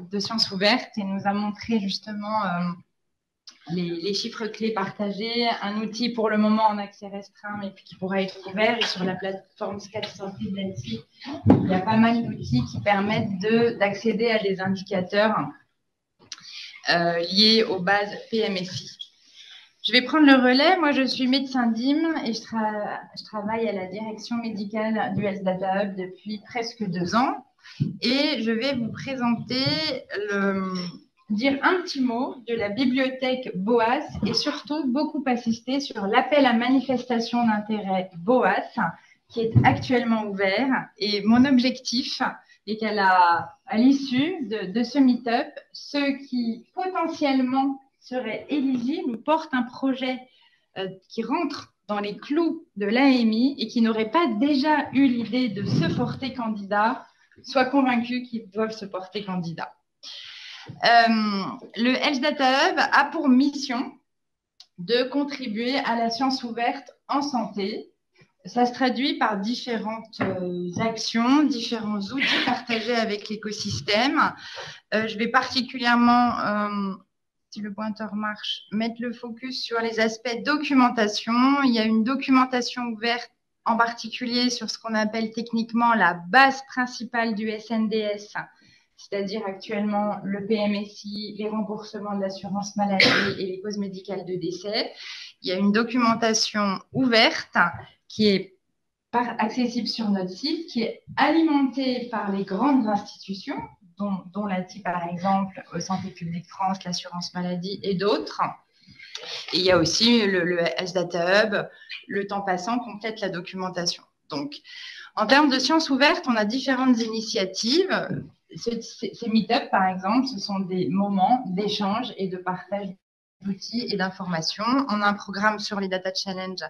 de science ouverte et nous a montré justement les chiffres clés partagés, un outil pour le moment en accès restreint, mais qui pourra être ouvert. Et sur la plateforme Scan Santé de l'ATI, il y a pas mal d'outils qui permettent d'accéder à des indicateurs liés aux bases PMSI. Je vais prendre le relais. Moi, je suis médecin DIM et je travaille à la direction médicale du Health Data Hub depuis presque 2 ans. Et je vais vous présenter, dire un petit mot de la bibliothèque BOAS et surtout beaucoup insister sur l'appel à manifestation d'intérêt BOAS qui est actuellement ouvert. Et mon objectif est qu'à l'issue de ce meet-up, ceux qui potentiellement serait éligible ou porte un projet qui rentre dans les clous de l'AMI et qui n'aurait pas déjà eu l'idée de se porter candidat, soient convaincus qu'ils doivent se porter candidat. Le Health Data Hub a pour mission de contribuer à la science ouverte en santé. Ça se traduit par différentes actions, différents outils partagés avec l'écosystème. Je vais particulièrement si le pointeur marche, mettre le focus sur les aspects documentation. Il y a une documentation ouverte, en particulier sur ce qu'on appelle techniquement la base principale du SNDS, c'est-à-dire actuellement le PMSI, les remboursements de l'assurance maladie et les causes médicales de décès. Il y a une documentation ouverte qui est accessible sur notre site, qui est alimenté par les grandes institutions, dont l'ATI par exemple, Santé publique France, l'assurance maladie et d'autres. Et il y a aussi le Health Data Hub, le temps passant complète la documentation. Donc, en termes de sciences ouvertes, on a différentes initiatives. Ces meet-up, par exemple, ce sont des moments d'échange et de partage d'outils et d'informations. On a un programme sur les Data Challenge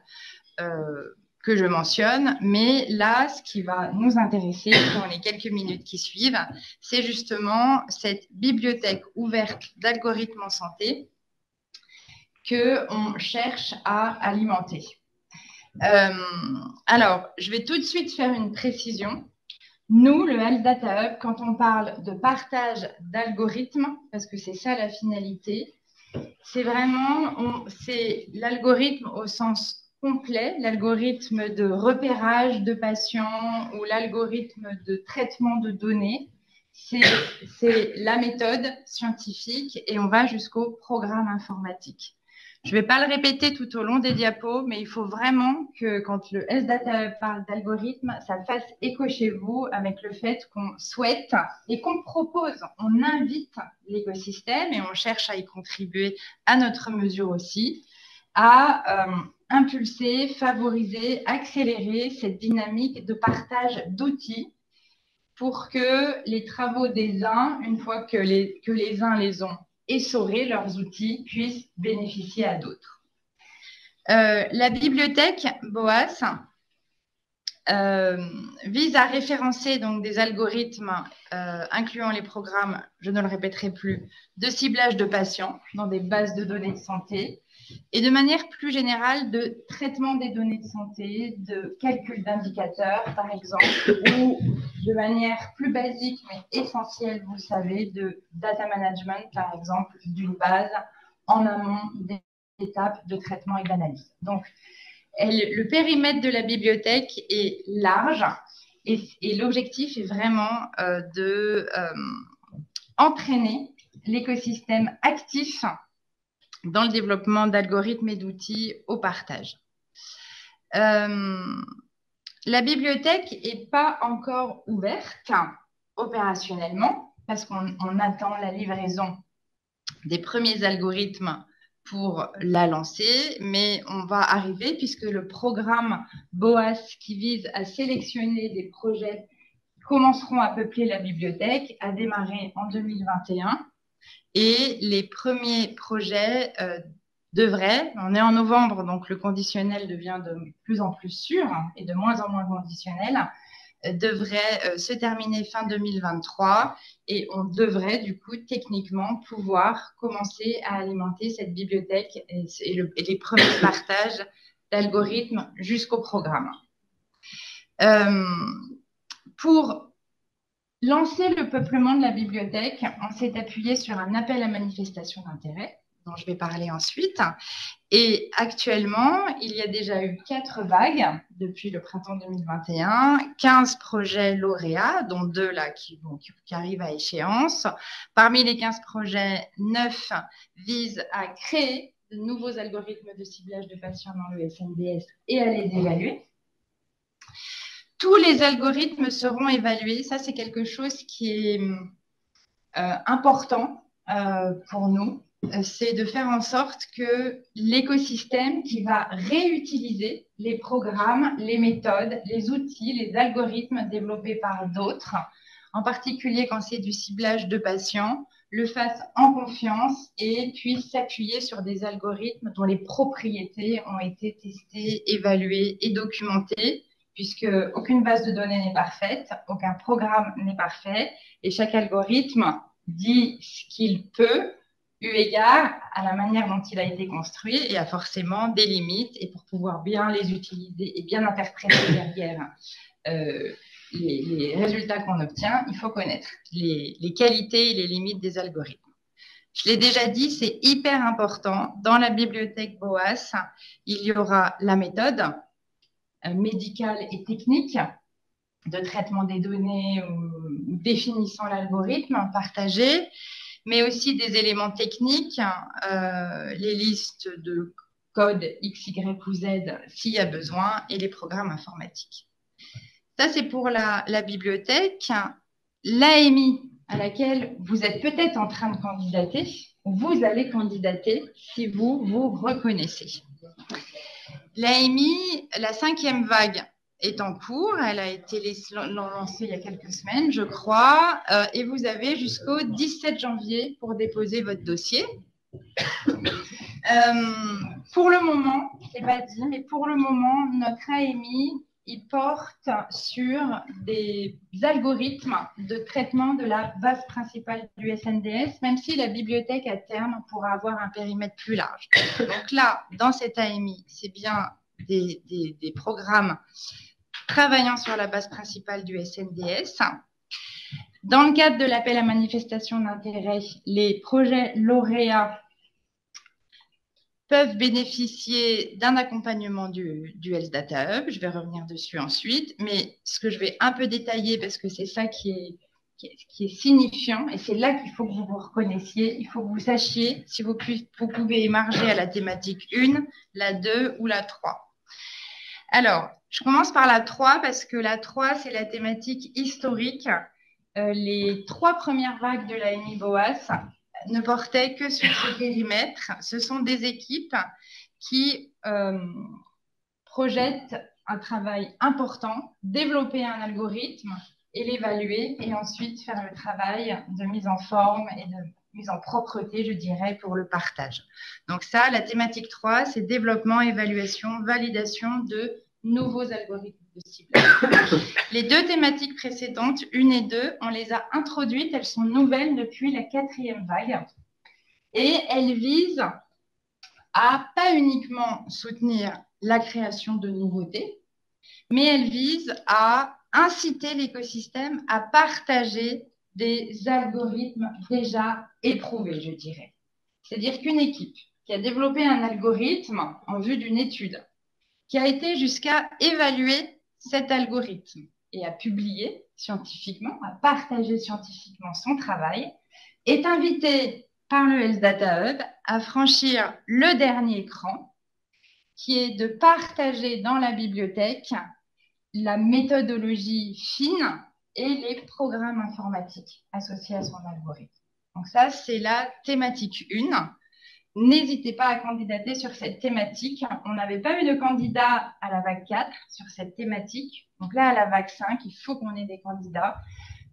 que je mentionne, mais là, ce qui va nous intéresser dans les quelques minutes qui suivent, c'est justement cette bibliothèque ouverte d'algorithmes en santé qu'on cherche à alimenter. Alors, je vais tout de suite faire une précision. Nous, le Health Data Hub, quand on parle de partage d'algorithmes, parce que c'est ça la finalité, c'est vraiment l'algorithme au sens complet, l'algorithme de repérage de patients ou l'algorithme de traitement de données. C'est la méthode scientifique et on va jusqu'au programme informatique. Je ne vais pas le répéter tout au long des diapos, mais il faut vraiment que quand le Health Data Hub parle d'algorithme, ça fasse écho chez vous avec le fait qu'on souhaite et qu'on propose, on invite l'écosystème et on cherche à y contribuer à notre mesure aussi, à impulser, favoriser, accélérer cette dynamique de partage d'outils pour que les travaux des uns, une fois que les uns les ont essorés, leurs outils, puissent bénéficier à d'autres. La bibliothèque BOAS vise à référencer donc des algorithmes incluant les programmes, je ne le répéterai plus, de ciblage de patients dans des bases de données de santé et de manière plus générale de traitement des données de santé, de calcul d'indicateurs par exemple, ou de manière plus basique mais essentielle, vous savez, de data management par exemple d'une base en amont des étapes de traitement et d'analyse. Donc, le périmètre de la bibliothèque est large et l'objectif est vraiment entraîner l'écosystème actif dans le développement d'algorithmes et d'outils au partage. La bibliothèque n'est pas encore ouverte opérationnellement parce qu'on attend la livraison des premiers algorithmes pour la lancer, mais on va arriver puisque le programme BOAS qui vise à sélectionner des projets qui commenceront à peupler la bibliothèque a démarré en 2021 et les premiers projets devraient, on est en novembre donc le conditionnel devient de plus en plus sûr et de moins en moins conditionnel, devrait se terminer fin 2023 et on devrait du coup techniquement pouvoir commencer à alimenter cette bibliothèque et les premiers partages d'algorithmes jusqu'au programme. Pour lancer le peuplement de la bibliothèque, on s'est appuyé sur un appel à manifestation d'intérêt dont je vais parler ensuite. Et actuellement, il y a déjà eu 4 vagues depuis le printemps 2021, 15 projets lauréats, dont 2 là qui arrivent à échéance. Parmi les 15 projets, 9 visent à créer de nouveaux algorithmes de ciblage de patients dans le SNDS et à les évaluer. Tous les algorithmes seront évalués. Ça, c'est quelque chose qui est important pour nous. C'est de faire en sorte que l'écosystème qui va réutiliser les programmes, les méthodes, les outils, les algorithmes développés par d'autres, en particulier quand c'est du ciblage de patients, le fasse en confiance et puisse s'appuyer sur des algorithmes dont les propriétés ont été testées, évaluées et documentées, puisque aucune base de données n'est parfaite, aucun programme n'est parfait, et chaque algorithme dit ce qu'il peut, eu égard à la manière dont il a été construit et a forcément des limites. Et pour pouvoir bien les utiliser et bien interpréter derrière les résultats qu'on obtient, il faut connaître les qualités et les limites des algorithmes. Je l'ai déjà dit, c'est hyper important. Dans la bibliothèque BOAS, il y aura la méthode médicale et technique de traitement des données ou définissant l'algorithme partagé, mais aussi des éléments techniques, les listes de code X, Y ou Z s'il y a besoin, et les programmes informatiques. Ça, c'est pour la bibliothèque. L'AMI, à laquelle vous êtes peut-être en train de candidater, vous allez candidater si vous vous reconnaissez. L'AMI, la 5e vague est en cours. Elle a été lancée il y a quelques semaines, je crois, et vous avez jusqu'au 17 janvier pour déposer votre dossier. Pour le moment, c'est pas dit, mais pour le moment, notre AMI, il porte sur des algorithmes de traitement de la base principale du SNDS, même si la bibliothèque à terme pourra avoir un périmètre plus large. Donc là, dans cette AMI, c'est bien des programmes travaillant sur la base principale du SNDS. Dans le cadre de l'appel à manifestation d'intérêt, les projets lauréats peuvent bénéficier d'un accompagnement du Health Data Hub. Je vais revenir dessus ensuite, mais ce que je vais un peu détailler, parce que c'est ça qui est signifiant, et c'est là qu'il faut que vous vous reconnaissiez, il faut que vous sachiez si vous pouvez émarger à la thématique 1, la 2 ou la 3. Alors, je commence par la 3, parce que la 3, c'est la thématique historique. Les 3 premières vagues de la l'AMI BOAS ne portaient que sur ce périmètre. Ce sont des équipes qui projettent un travail important, développer un algorithme et l'évaluer, et ensuite faire le travail de mise en forme et de mise en propreté, je dirais, pour le partage. Donc ça, la thématique 3, c'est développement, évaluation, validation de nouveaux algorithmes de ciblage. Les 2 thématiques précédentes, 1 et 2, on les a introduites, elles sont nouvelles depuis la 4e vague, et elles visent à pas uniquement soutenir la création de nouveautés, mais elles visent à inciter l'écosystème à partager des algorithmes déjà éprouvés, je dirais. C'est-à-dire qu'une équipe qui a développé un algorithme en vue d'une étude, qui a été jusqu'à évaluer cet algorithme et à publier scientifiquement, à partager scientifiquement son travail, est invitée par le Health Data Hub à franchir le dernier cran, qui est de partager dans la bibliothèque la méthodologie fine et les programmes informatiques associés à son algorithme. Donc ça, c'est la thématique 1. N'hésitez pas à candidater sur cette thématique. On n'avait pas eu de candidat à la vague 4 sur cette thématique. Donc là, à la vague 5, il faut qu'on ait des candidats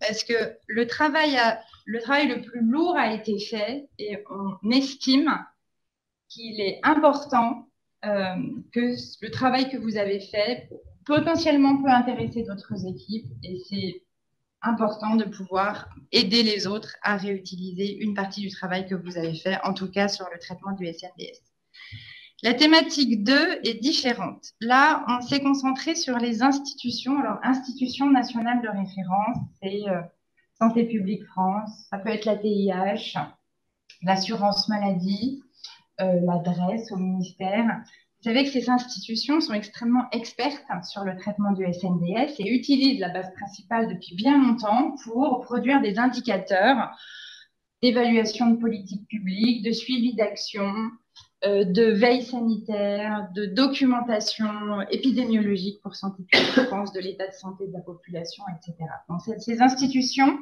parce que le travail le plus lourd a été fait et on estime qu'il est important que le travail que vous avez fait potentiellement peut intéresser d'autres équipes et c'est important de pouvoir aider les autres à réutiliser une partie du travail que vous avez fait, en tout cas sur le traitement du SNDS. La thématique 2 est différente. Là, on s'est concentré sur les institutions. Alors, institutions nationales de référence, c'est Santé publique France, ça peut être la TIH, l'assurance maladie, l'adresse au ministère. Vous savez que ces institutions sont extrêmement expertes sur le traitement du SNDS et utilisent la base principale depuis bien longtemps pour produire des indicateurs d'évaluation de politique publique, de suivi d'action, de veille sanitaire, de documentation épidémiologique pour Santé publique France, de l'état de santé de la population, etc. Donc, ces institutions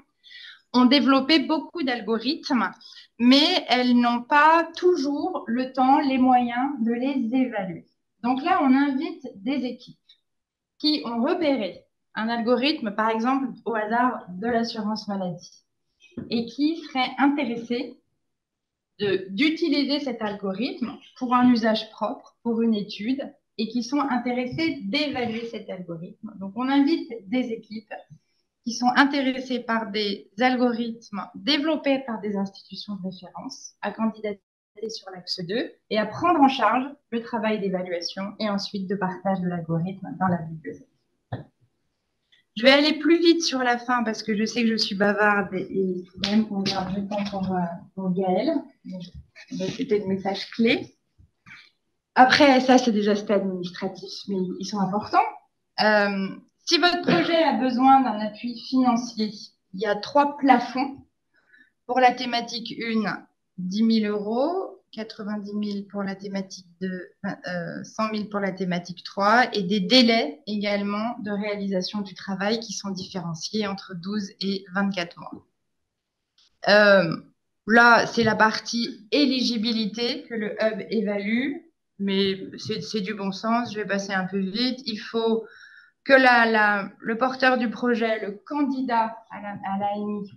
ont développé beaucoup d'algorithmes, mais elles n'ont pas toujours le temps, les moyens de les évaluer. Donc là, on invite des équipes qui ont repéré un algorithme, par exemple, au hasard de l'assurance maladie, et qui seraient intéressées d'utiliser cet algorithme pour un usage propre, pour une étude, et qui sont intéressées d'évaluer cet algorithme. Donc, on invite des équipes qui sont intéressés par des algorithmes développés par des institutions de référence, à candidater sur l'axe 2 et à prendre en charge le travail d'évaluation et ensuite de partage de l'algorithme dans la bibliothèque. Je vais aller plus vite sur la fin parce que je sais que je suis bavarde et il faut même qu'on garde du temps pour Gaëlle. C'était le message clé. Après, ça, c'est des aspects administratifs, mais ils sont importants. Si votre projet a besoin d'un appui financier, il y a 3 plafonds. Pour la thématique 1, 10 000 €. 90 000 pour la thématique 2, 100 000 pour la thématique 3 et des délais également de réalisation du travail qui sont différenciés entre 12 et 24 mois. Là, c'est la partie éligibilité que le hub évalue, mais c'est du bon sens, je vais passer un peu vite. Il faut que le porteur du projet, le candidat à l'AMI,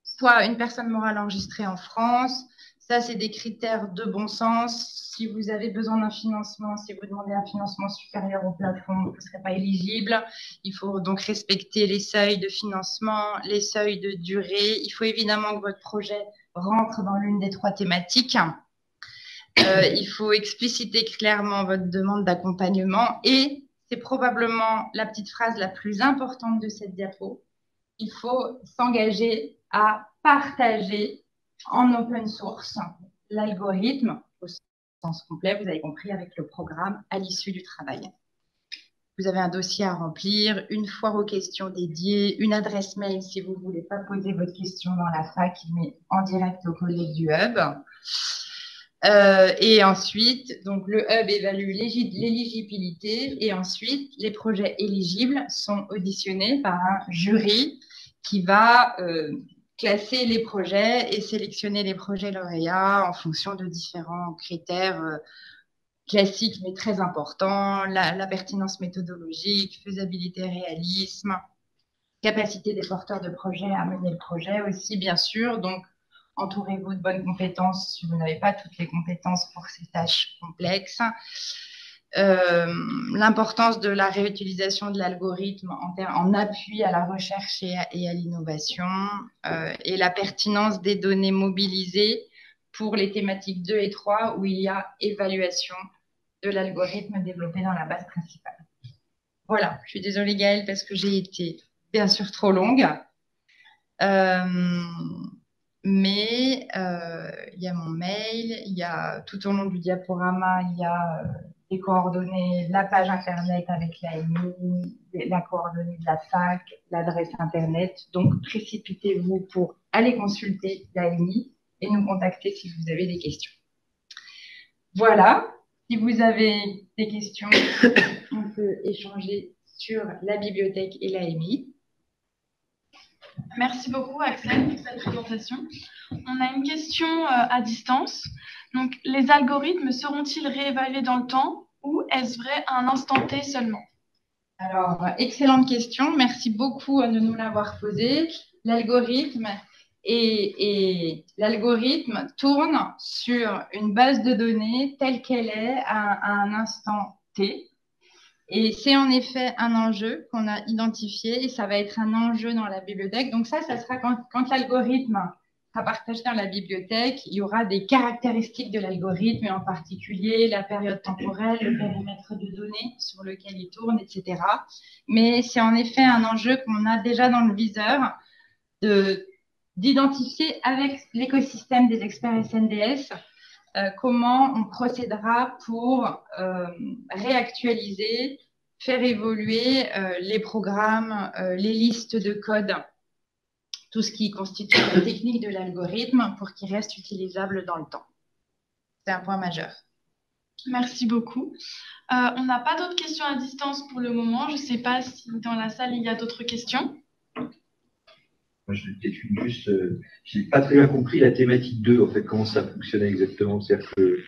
soit une personne morale enregistrée en France. Ça, c'est des critères de bon sens. Si vous avez besoin d'un financement, si vous demandez un financement supérieur au plafond, vous ne serez pas éligible. Il faut donc respecter les seuils de financement, les seuils de durée. Il faut évidemment que votre projet rentre dans l'une des 3 thématiques. Il faut expliciter clairement votre demande d'accompagnement et c'est probablement la petite phrase la plus importante de cette diapo. Il faut s'engager à partager en open source l'algorithme au sens complet, vous avez compris, avec le programme à l'issue du travail. Vous avez un dossier à remplir, une foire aux questions dédiées, une adresse mail si vous ne voulez pas poser votre question dans la fac, mais en direct aux collègues du hub. Et ensuite, donc le hub évalue l'éligibilité et ensuite, les projets éligibles sont auditionnés par un jury qui va classer les projets et sélectionner les projets lauréats en fonction de différents critères classiques mais très importants, la pertinence méthodologique, faisabilité, réalisme, capacité des porteurs de projet à mener le projet aussi, bien sûr. Donc, entourez-vous de bonnes compétences si vous n'avez pas toutes les compétences pour ces tâches complexes. L'importance de la réutilisation de l'algorithme en appui à la recherche et à l'innovation et la pertinence des données mobilisées pour les thématiques 2 et 3 où il y a évaluation de l'algorithme développé dans la base principale. Voilà, je suis désolée Gaëlle parce que j'ai été bien sûr trop longue. Mais il y a mon mail, il y a tout au long du diaporama, il y a les coordonnées, la page internet avec l'AMI, la coordonnée de la fac, l'adresse internet. Donc, précipitez-vous pour aller consulter l'AMI et nous contacter si vous avez des questions. Voilà, si vous avez des questions, on peut échanger sur la bibliothèque et l'AMI. Merci beaucoup, Axel, pour cette présentation. On a une question à distance. Donc, les algorithmes seront-ils réévalués dans le temps ou est-ce vrai à un instant T seulement? Alors, excellente question. Merci beaucoup de nous l'avoir posée. L'algorithme tourne sur une base de données telle qu'elle est à un instant T. Et c'est en effet un enjeu qu'on a identifié et ça va être un enjeu dans la bibliothèque. Donc ça sera quand l'algorithme sera partagé dans la bibliothèque, il y aura des caractéristiques de l'algorithme, et en particulier la période temporelle, le périmètre de données sur lequel il tourne, etc. Mais c'est en effet un enjeu qu'on a déjà dans le viseur d'identifier avec l'écosystème des experts SNDS comment on procédera pour réactualiser, faire évoluer les programmes, les listes de code, tout ce qui constitue la technique de l'algorithme pour qu'il reste utilisable dans le temps. C'est un point majeur. Merci beaucoup. On n'a pas d'autres questions à distance pour le moment. Je ne sais pas si dans la salle, il y a d'autres questions. Moi, je n'ai pas très bien compris la thématique 2, en fait, comment ça fonctionnait exactement. C'est-à-dire que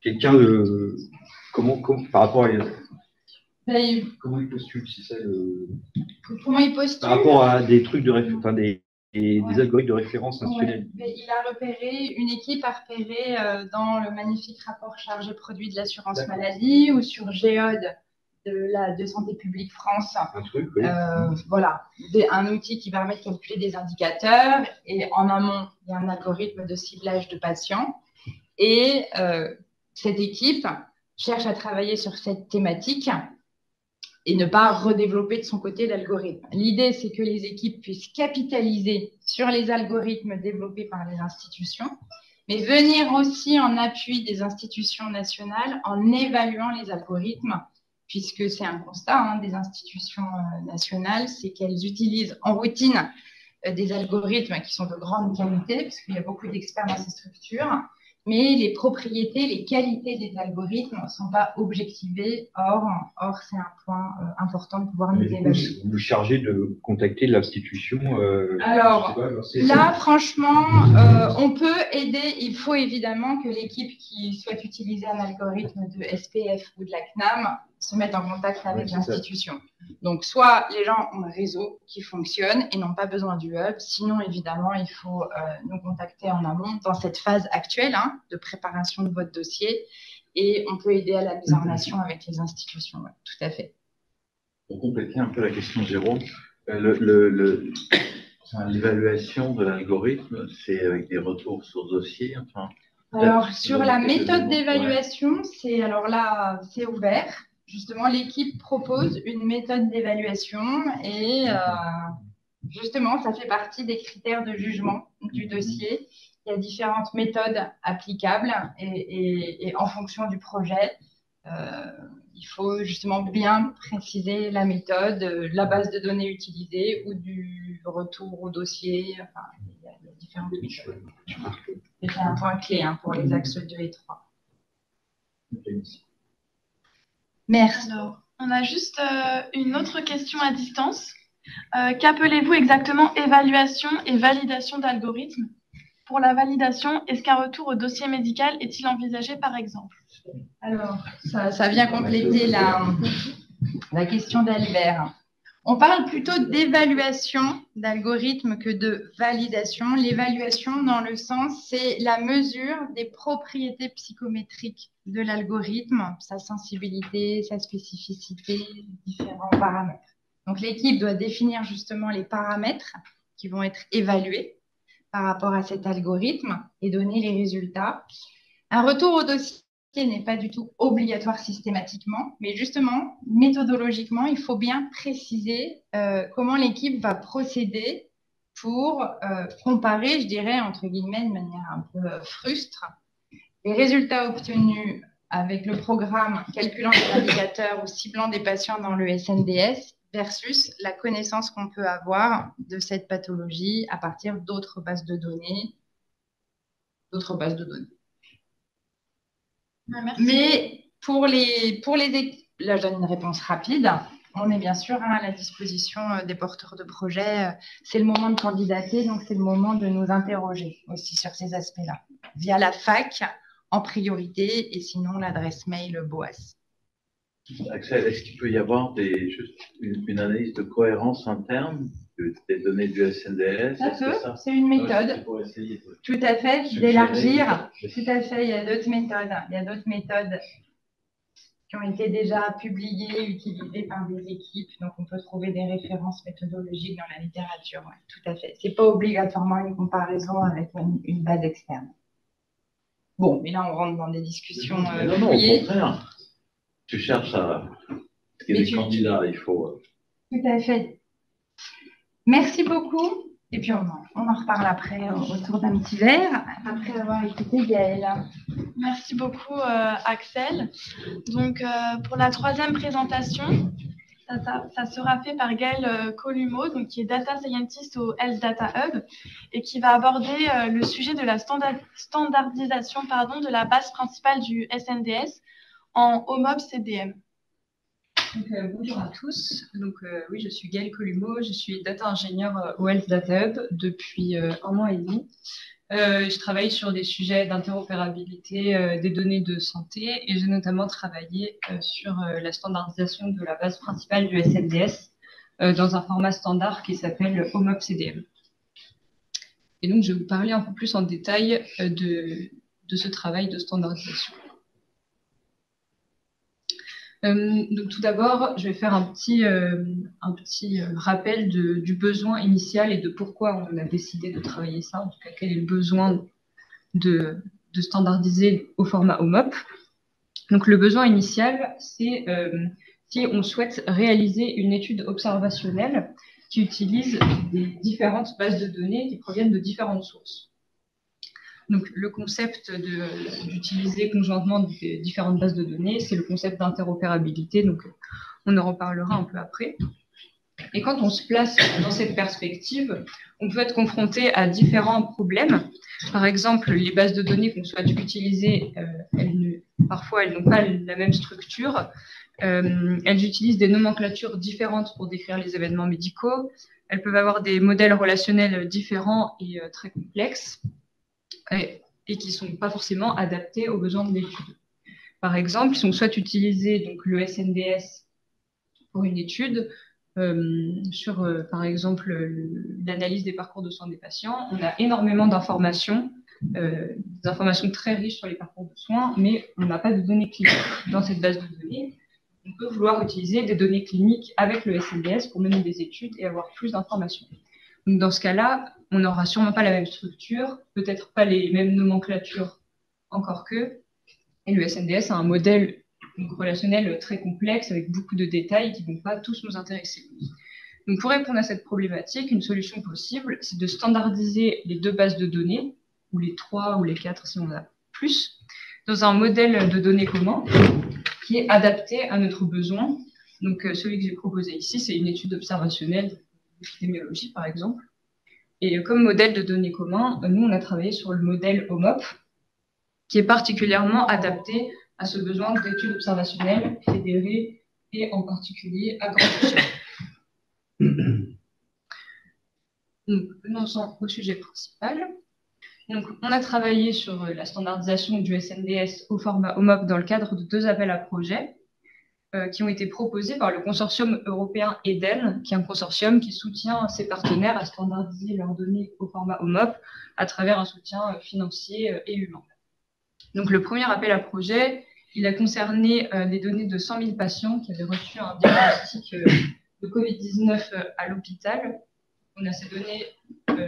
quelqu'un de. Par rapport à. Comment il postule, c'est ça Comment il postule? Par rapport à des trucs de des algorithmes de référence institutionnels. Il a repéré, une équipe a repéré dans le magnifique rapport chargé produit de l'assurance maladie ou sur Géode de Santé publique France. Un truc, oui. Voilà, un outil qui permet de calculer des indicateurs et en amont, il y a un algorithme de ciblage de patients et cette équipe cherche à travailler sur cette thématique et ne pas redévelopper de son côté l'algorithme. L'idée, c'est que les équipes puissent capitaliser sur les algorithmes développés par les institutions, mais venir aussi en appui des institutions nationales en évaluant les algorithmes, puisque c'est un constat des institutions nationales, c'est qu'elles utilisent en routine des algorithmes qui sont de grande qualité, puisqu'il y a beaucoup d'experts dans ces structures, mais les propriétés, les qualités des algorithmes ne sont pas objectivées. Or c'est un point important de pouvoir nous évaluer. Vous vous chargez de contacter l'institution. Alors, là, franchement, on peut aider. Il faut évidemment que l'équipe qui souhaite utiliser un algorithme de SPF ou de la CNAM se mette en contact avec l'institution. Donc, soit les gens ont un réseau qui fonctionne et n'ont pas besoin du hub. Sinon, évidemment, il faut nous contacter en amont dans cette phase actuelle de préparation de votre dossier. Et on peut aider à la mise en relation avec les institutions. Ouais, tout à fait. Pour compléter un peu la question de Jérôme, l'évaluation de l'algorithme, c'est avec des retours sur dossier. Enfin, alors, sur la méthode d'évaluation, c'est ouvert. Justement, l'équipe propose une méthode d'évaluation et justement, ça fait partie des critères de jugement du dossier. Il y a différentes méthodes applicables et en fonction du projet, il faut justement bien préciser la méthode, la base de données utilisée ou du retour au dossier. Enfin, il y a différentes méthodes. C'est un point clé pour les axes 2 et 3. Merci. Alors, on a juste une autre question à distance. Qu'appelez-vous exactement évaluation et validation d'algorithmes? Pour la validation, est-ce qu'un retour au dossier médical est-il envisagé par exemple? Alors, ça vient compléter la question d'Albert. On parle plutôt d'évaluation d'algorithmes que de validation. L'évaluation, dans le sens, c'est la mesure des propriétés psychométriques de l'algorithme, sa sensibilité, sa spécificité, différents paramètres. Donc, l'équipe doit définir justement les paramètres qui vont être évalués par rapport à cet algorithme et donner les résultats. Un retour au dossier n'est pas du tout obligatoire systématiquement, mais justement, méthodologiquement, il faut bien préciser comment l'équipe va procéder pour comparer, je dirais, entre guillemets, de manière un peu frustre, les résultats obtenus avec le programme calculant les indicateurs ou ciblant des patients dans le SNDS versus la connaissance qu'on peut avoir de cette pathologie à partir d'autres bases de données. Merci. Mais pour les là je donne une réponse rapide. On est bien sûr à la disposition des porteurs de projets. C'est le moment de candidater, donc c'est le moment de nous interroger aussi sur ces aspects-là. Via la fac en priorité et sinon l'adresse mail BOAS. Axel, est-ce qu'il peut y avoir une analyse de cohérence interne des données du SNDS? Ça peut, c'est une méthode. Tout à fait, d'élargir. Tout à fait, il y a d'autres méthodes. Il y a d'autres méthodes qui ont été déjà publiées, utilisées par des équipes. Donc, on peut trouver des références méthodologiques dans la littérature. Ouais, tout à fait. Ce n'est pas obligatoirement une comparaison avec une base externe. Bon, mais là, on rentre dans des discussions. Non, au contraire. Tu cherches à ce qu'il y ait des candidats, il faut. Tout à fait. Merci beaucoup. Et puis, on en reparle après autour d'un petit verre, après avoir écouté Gaëlle. Merci beaucoup, Axel. Donc, pour la troisième présentation, ça sera fait par Gaëlle Columeau, donc, qui est Data Scientist au Health Data Hub et qui va aborder le sujet de la standardisation de la base principale du SNDS en OMOP CDM. Donc, bonjour à tous. Donc, oui, je suis Gaëlle Columeau, je suis data ingénieure au Health Data Hub depuis 1 an et demi. Je travaille sur des sujets d'interopérabilité des données de santé et j'ai notamment travaillé sur la standardisation de la base principale du SNDS dans un format standard qui s'appelle OMOP CDM. Et donc, je vais vous parler un peu plus en détail de ce travail de standardisation. Donc tout d'abord, je vais faire un petit rappel du besoin initial et de pourquoi on a décidé de travailler ça, en tout cas quel est le besoin de standardiser au format OMOP. Donc le besoin initial, c'est si on souhaite réaliser une étude observationnelle qui utilise des différentes bases de données qui proviennent de différentes sources. Donc, le concept d'utiliser conjointement des différentes bases de données, c'est le concept d'interopérabilité. Donc, on en reparlera un peu après. Et quand on se place dans cette perspective, on peut être confronté à différents problèmes. Par exemple, les bases de données qu'on souhaite utiliser, parfois elles n'ont pas la même structure. Elles utilisent des nomenclatures différentes pour décrire les événements médicaux. Elles peuvent avoir des modèles relationnels différents et très complexes et qui ne sont pas forcément adaptés aux besoins de l'étude. Par exemple, si on souhaite utiliser donc, le SNDS pour une étude sur, par exemple, l'analyse des parcours de soins des patients, on a énormément d'informations, des informations très riches sur les parcours de soins, mais on n'a pas de données cliniques dans cette base de données. On peut vouloir utiliser des données cliniques avec le SNDS pour mener des études et avoir plus d'informations. Donc, dans ce cas-là, on n'aura sûrement pas la même structure, peut-être pas les mêmes nomenclatures, encore que. Et le SNDS a un modèle relationnel très complexe avec beaucoup de détails qui ne vont pas tous nous intéresser. Donc, pour répondre à cette problématique, une solution possible, c'est de standardiser les 2 bases de données, ou les 3 ou les 4 si on en a plus, dans un modèle de données commun qui est adapté à notre besoin. Donc, celui que j'ai proposé ici, c'est une étude observationnelle d'épidémiologie, par exemple. Et comme modèle de données commun, nous, on a travaillé sur le modèle OMOP, qui est particulièrement adapté à ce besoin d'études observationnelles fédérées et en particulier à grande échelle. Donc, venons-en au sujet principal. Donc, on a travaillé sur la standardisation du SNDS au format OMOP dans le cadre de 2 appels à projets qui ont été proposés par le consortium européen EDEN, qui est un consortium qui soutient ses partenaires à standardiser leurs données au format OMOP à travers un soutien financier et humain. Donc, le premier appel à projet, il a concerné des données de 100 000 patients qui avaient reçu un diagnostic de Covid-19 à l'hôpital. On a ces données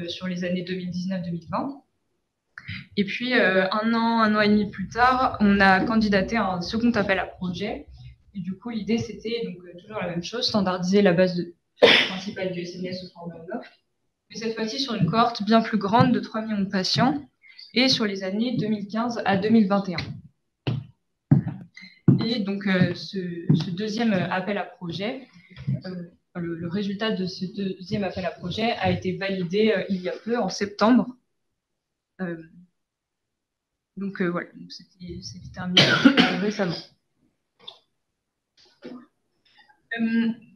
sur les années 2019-2020. Et puis, un an et demi plus tard, on a candidaté à un second appel à projet. Et du coup, l'idée, c'était donc toujours la même chose, standardiser la base principale du SNDS au format OMOP, mais cette fois-ci sur une cohorte bien plus grande de 3 millions de patients et sur les années 2015 à 2021. Et donc, ce deuxième appel à projet, le résultat de ce deuxième appel à projet a été validé il y a peu, en septembre. Donc, voilà, c'était terminé récemment.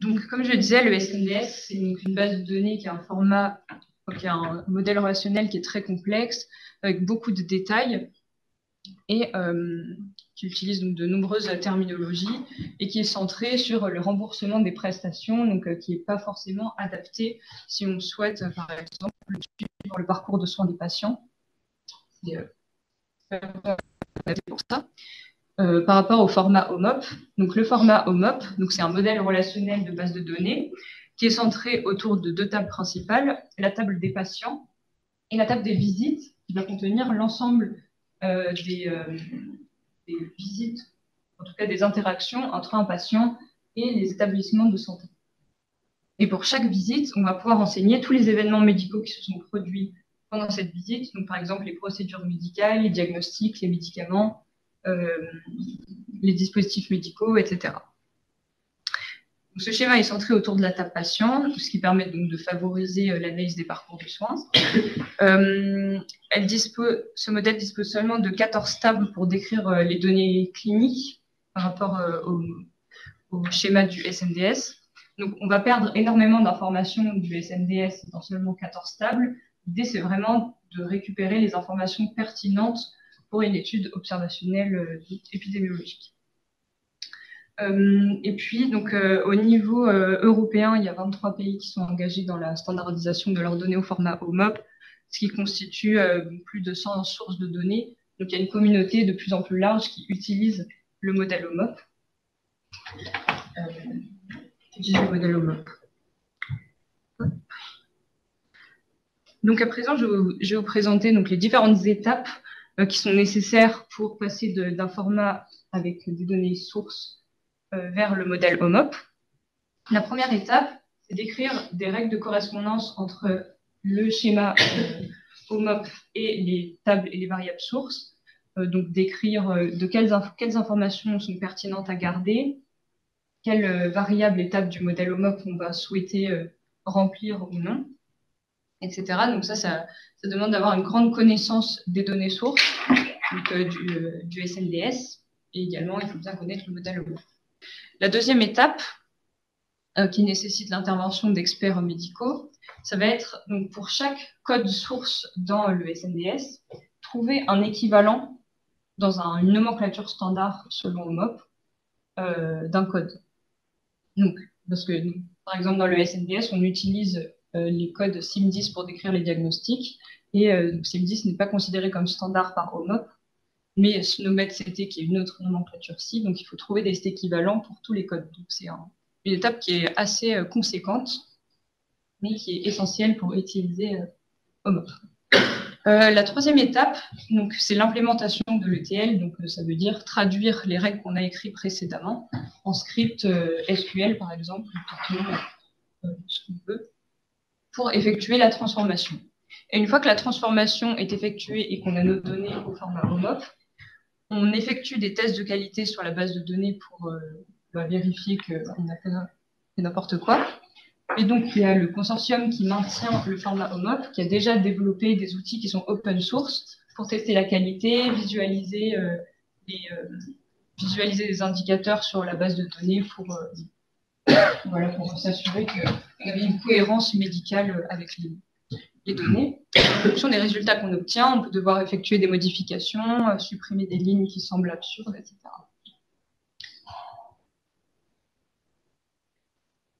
Donc, comme je le disais, le SNDS, c'est une base de données qui a un modèle relationnel qui est très complexe, avec beaucoup de détails, et qui utilise donc de nombreuses terminologies, et qui est centré sur le remboursement des prestations, donc qui n'est pas forcément adapté si on souhaite, par exemple, suivre le parcours de soins des patients. C'est adapté pour ça. Par rapport au format OMOP. Donc, le format OMOP, c'est un modèle relationnel de base de données qui est centré autour de 2 tables principales, la table des patients et la table des visites, qui va contenir l'ensemble des visites, en tout cas des interactions entre un patient et les établissements de santé. Et pour chaque visite, on va pouvoir renseigner tous les événements médicaux qui se sont produits pendant cette visite, donc par exemple les procédures médicales, les diagnostics, les médicaments, les dispositifs médicaux, etc. Donc, ce schéma est centré autour de la table patient, ce qui permet donc de favoriser l'analyse des parcours de soins. Ce modèle dispose seulement de 14 tables pour décrire les données cliniques par rapport au schéma du SNDS. Donc, on va perdre énormément d'informations du SNDS dans seulement 14 tables. L'idée, c'est vraiment de récupérer les informations pertinentes pour une étude observationnelle épidémiologique. Et puis, donc, au niveau européen, il y a 23 pays qui sont engagés dans la standardisation de leurs données au format OMOP, ce qui constitue plus de 100 sources de données. Donc, il y a une communauté de plus en plus large qui utilise le modèle OMOP. Donc, à présent, je vais vous présenter donc, les différentes étapes qui sont nécessaires pour passer d'un format avec des données sources vers le modèle OMOP. La première étape, c'est d'écrire des règles de correspondance entre le schéma OMOP et les tables et les variables sources. Donc d'écrire de quelles informations sont pertinentes à garder, quelle variable étape du modèle OMOP on va souhaiter remplir ou non, etc. Donc ça demande d'avoir une grande connaissance des données sources, donc, du SNDS, et également il faut bien connaître le modèle OMOP. La deuxième étape, qui nécessite l'intervention d'experts médicaux, ça va être donc pour chaque code source dans le SNDS, trouver un équivalent dans une nomenclature standard selon OMOP d'un code. Donc, parce que par exemple dans le SNDS, on utilise les codes SIM10 pour décrire les diagnostics, et SIM10 n'est pas considéré comme standard par OMOP, mais SNOMED-CT qui est une autre nomenclature cible, donc il faut trouver des équivalents pour tous les codes. Donc c'est une étape qui est assez conséquente, mais qui est essentielle pour utiliser OMOP. La troisième étape, donc, c'est l'implémentation de l'ETL, donc ça veut dire traduire les règles qu'on a écrites précédemment en script SQL, par exemple, ce qu'on peut, pour effectuer la transformation. Et une fois que la transformation est effectuée et qu'on a nos données au format OMOP, on effectue des tests de qualité sur la base de données pour vérifier qu'on n'a pas fait n'importe quoi. Et donc, il y a le consortium qui maintient le format OMOP, qui a déjà développé des outils qui sont open source pour tester la qualité, visualiser des indicateurs sur la base de données pour s'assurer qu'on avait une cohérence médicale avec les données. En fonction des résultats qu'on obtient, on peut devoir effectuer des modifications, supprimer des lignes qui semblent absurdes, etc.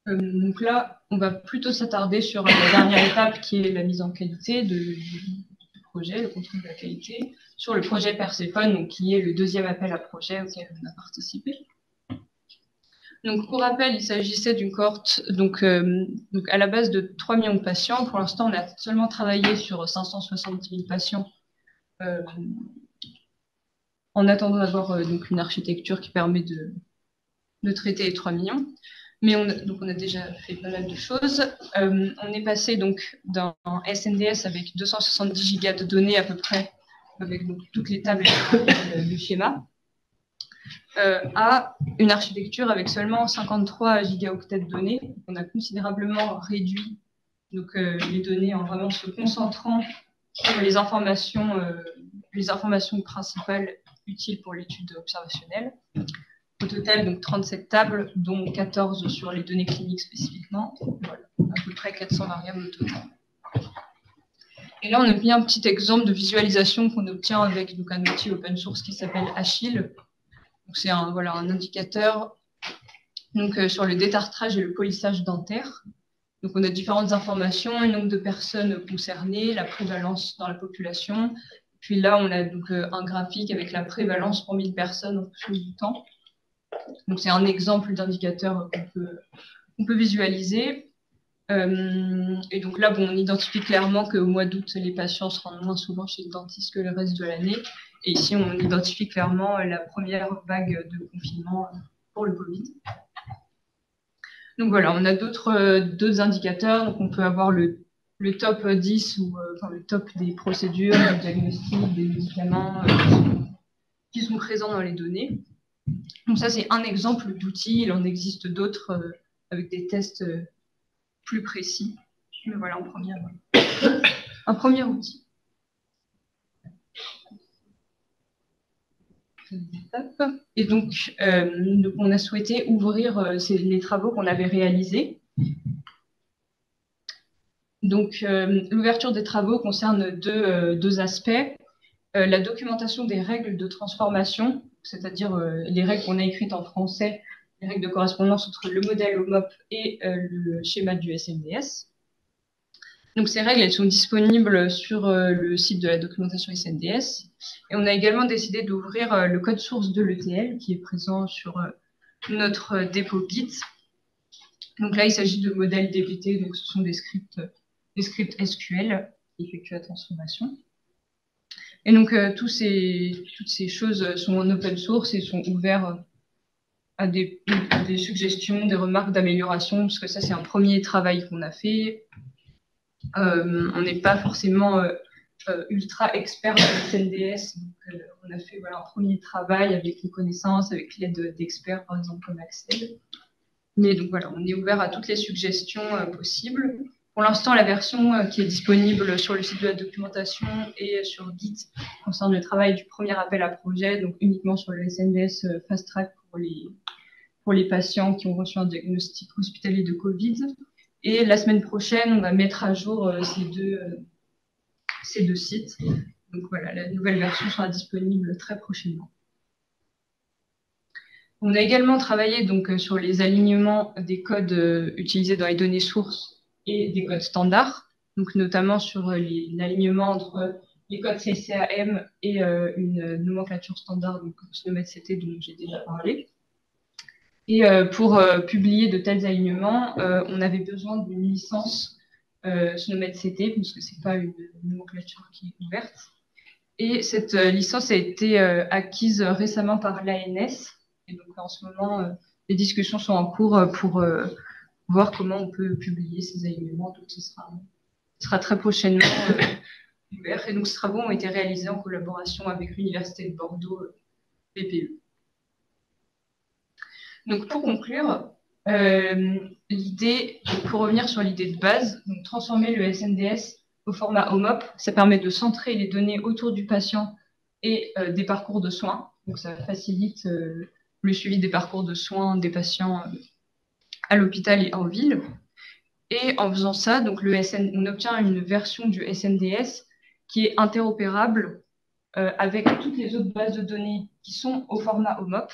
Donc là, on va plutôt s'attarder sur la dernière étape qui est la mise en qualité du projet, le contrôle de la qualité, sur le projet Perséphone, donc, qui est le deuxième appel à projet auquel on a participé. Donc, pour rappel, il s'agissait d'une cohorte donc, à la base de 3 millions de patients. Pour l'instant, on a seulement travaillé sur 570 000 patients en attendant d'avoir donc une architecture qui permet de traiter les 3 millions. Mais on a déjà fait pas mal de choses. On est passé donc d'un SNDS avec 270 gigas de données à peu près, avec donc toutes les tables et le schéma, à une architecture avec seulement 53 gigaoctets de données. On a considérablement réduit donc, les données en vraiment se concentrant sur les informations principales utiles pour l'étude observationnelle. Au total, donc 37 tables, dont 14 sur les données cliniques spécifiquement. Voilà, à peu près 400 variables au total. Et là, on a mis un petit exemple de visualisation qu'on obtient avec donc, un outil open source qui s'appelle Achille. C'est un indicateur donc, sur le détartrage et le polissage dentaire. Donc, on a différentes informations, le nombre de personnes concernées, la prévalence dans la population. Puis là, on a donc un graphique avec la prévalence pour 1000 personnes en fonction du temps. Donc, c'est un exemple d'indicateur qu'on peut visualiser. Et donc là, on identifie clairement qu'au mois d'août, les patients se rendent moins souvent chez le dentiste que le reste de l'année. Et ici, on identifie clairement la première vague de confinement pour le Covid. Donc voilà, on a d'autres indicateurs. Donc on peut avoir le top 10 ou le top des procédures, des diagnostics, des médicaments qui sont présents dans les données. Donc ça, c'est un exemple d'outil. Il en existe d'autres avec des tests plus précis. Mais voilà, un premier outil. Et donc, on a souhaité ouvrir les travaux qu'on avait réalisés. Donc, l'ouverture des travaux concerne deux aspects. La documentation des règles de transformation, c'est-à-dire les règles qu'on a écrites en français, les règles de correspondance entre le modèle OMOP et le schéma du SNDS. Donc, ces règles, elles sont disponibles sur le site de la documentation SNDS. Et on a également décidé d'ouvrir le code source de l'ETL qui est présent sur notre dépôt Git. Donc là, il s'agit de modèles DBT, donc ce sont des scripts SQL qui effectuent la transformation. Et donc, toutes ces choses sont en open source et sont ouvertes à des suggestions, des remarques d'amélioration, parce que ça, c'est un premier travail qu'on a fait. On n'est pas forcément ultra expert dans le SNDS, donc on a fait un premier travail avec les connaissances, avec l'aide d'experts, par exemple comme Axel. Mais donc voilà, on est ouvert à toutes les suggestions possibles. Pour l'instant, la version qui est disponible sur le site de la documentation et sur Git concerne le travail du premier appel à projet, donc uniquement sur le SNDS Fast Track pour les patients qui ont reçu un diagnostic hospitalier de Covid. Et la semaine prochaine, on va mettre à jour ces deux sites. Donc voilà, la nouvelle version sera disponible très prochainement. On a également travaillé donc sur les alignements des codes utilisés dans les données sources et des codes standards, donc notamment sur l'alignement entre les codes CCAM et une nomenclature standard, donc SNOMED-CT dont j'ai déjà parlé. Et pour publier de tels alignements, on avait besoin d'une licence SNOMED-CT, parce que ce n'est pas une nomenclature qui est ouverte. Et cette licence a été acquise récemment par l'ANS. Et donc en ce moment, les discussions sont en cours pour voir comment on peut publier ces alignements. Donc ce sera très prochainement ouvert. Et donc ces travaux ont été réalisés en collaboration avec l'Université de Bordeaux, PPE. Donc pour conclure, l'idée, pour revenir sur l'idée de base, donc transformer le SNDS au format OMOP, ça permet de centrer les données autour du patient et des parcours de soins. Donc ça facilite le suivi des parcours de soins des patients à l'hôpital et en ville. Et en faisant ça, donc on obtient une version du SNDS qui est interopérable avec toutes les autres bases de données qui sont au format OMOP.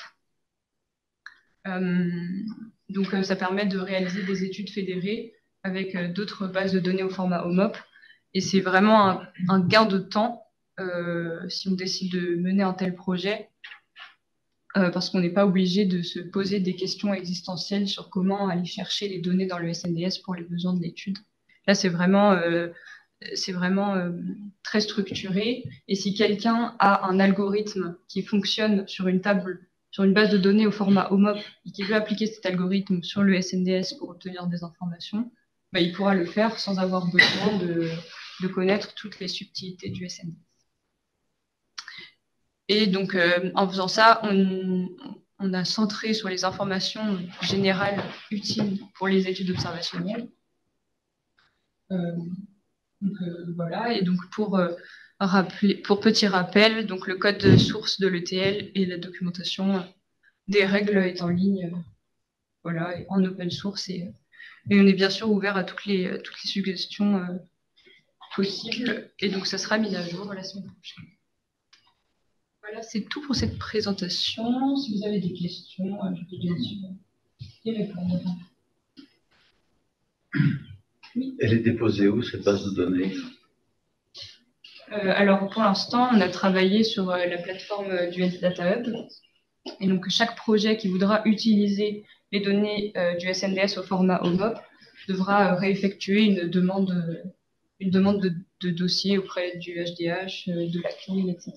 Donc ça permet de réaliser des études fédérées avec d'autres bases de données au format OMOP. Et c'est vraiment un gain de temps si on décide de mener un tel projet, parce qu'on n'est pas obligé de se poser des questions existentielles sur comment aller chercher les données dans le SNDS pour les besoins de l'étude. Là, c'est vraiment très structuré. Et si quelqu'un a un algorithme qui fonctionne sur une base de données au format OMOP et qui veut appliquer cet algorithme sur le SNDS pour obtenir des informations, bah, il pourra le faire sans avoir besoin de connaître toutes les subtilités du SNDS. Et donc, en faisant ça, on a centré sur les informations générales utiles pour les études observationnelles. Voilà, et donc pour petit rappel, donc le code de source de l'ETL et la documentation des règles est en ligne, voilà, en open source, et on est bien sûr ouvert à toutes les suggestions possibles, et donc ça sera mis à jour la semaine prochaine. Voilà, c'est tout pour cette présentation. Si vous avez des questions, je peux bien sûr y répondre. Oui. Elle est déposée où, cette base de données? Alors, pour l'instant, on a travaillé sur la plateforme du Health Data Hub. Et donc, chaque projet qui voudra utiliser les données du SNDS au format OMOP devra réeffectuer une demande de dossier auprès du HDH, de la CNIL, etc.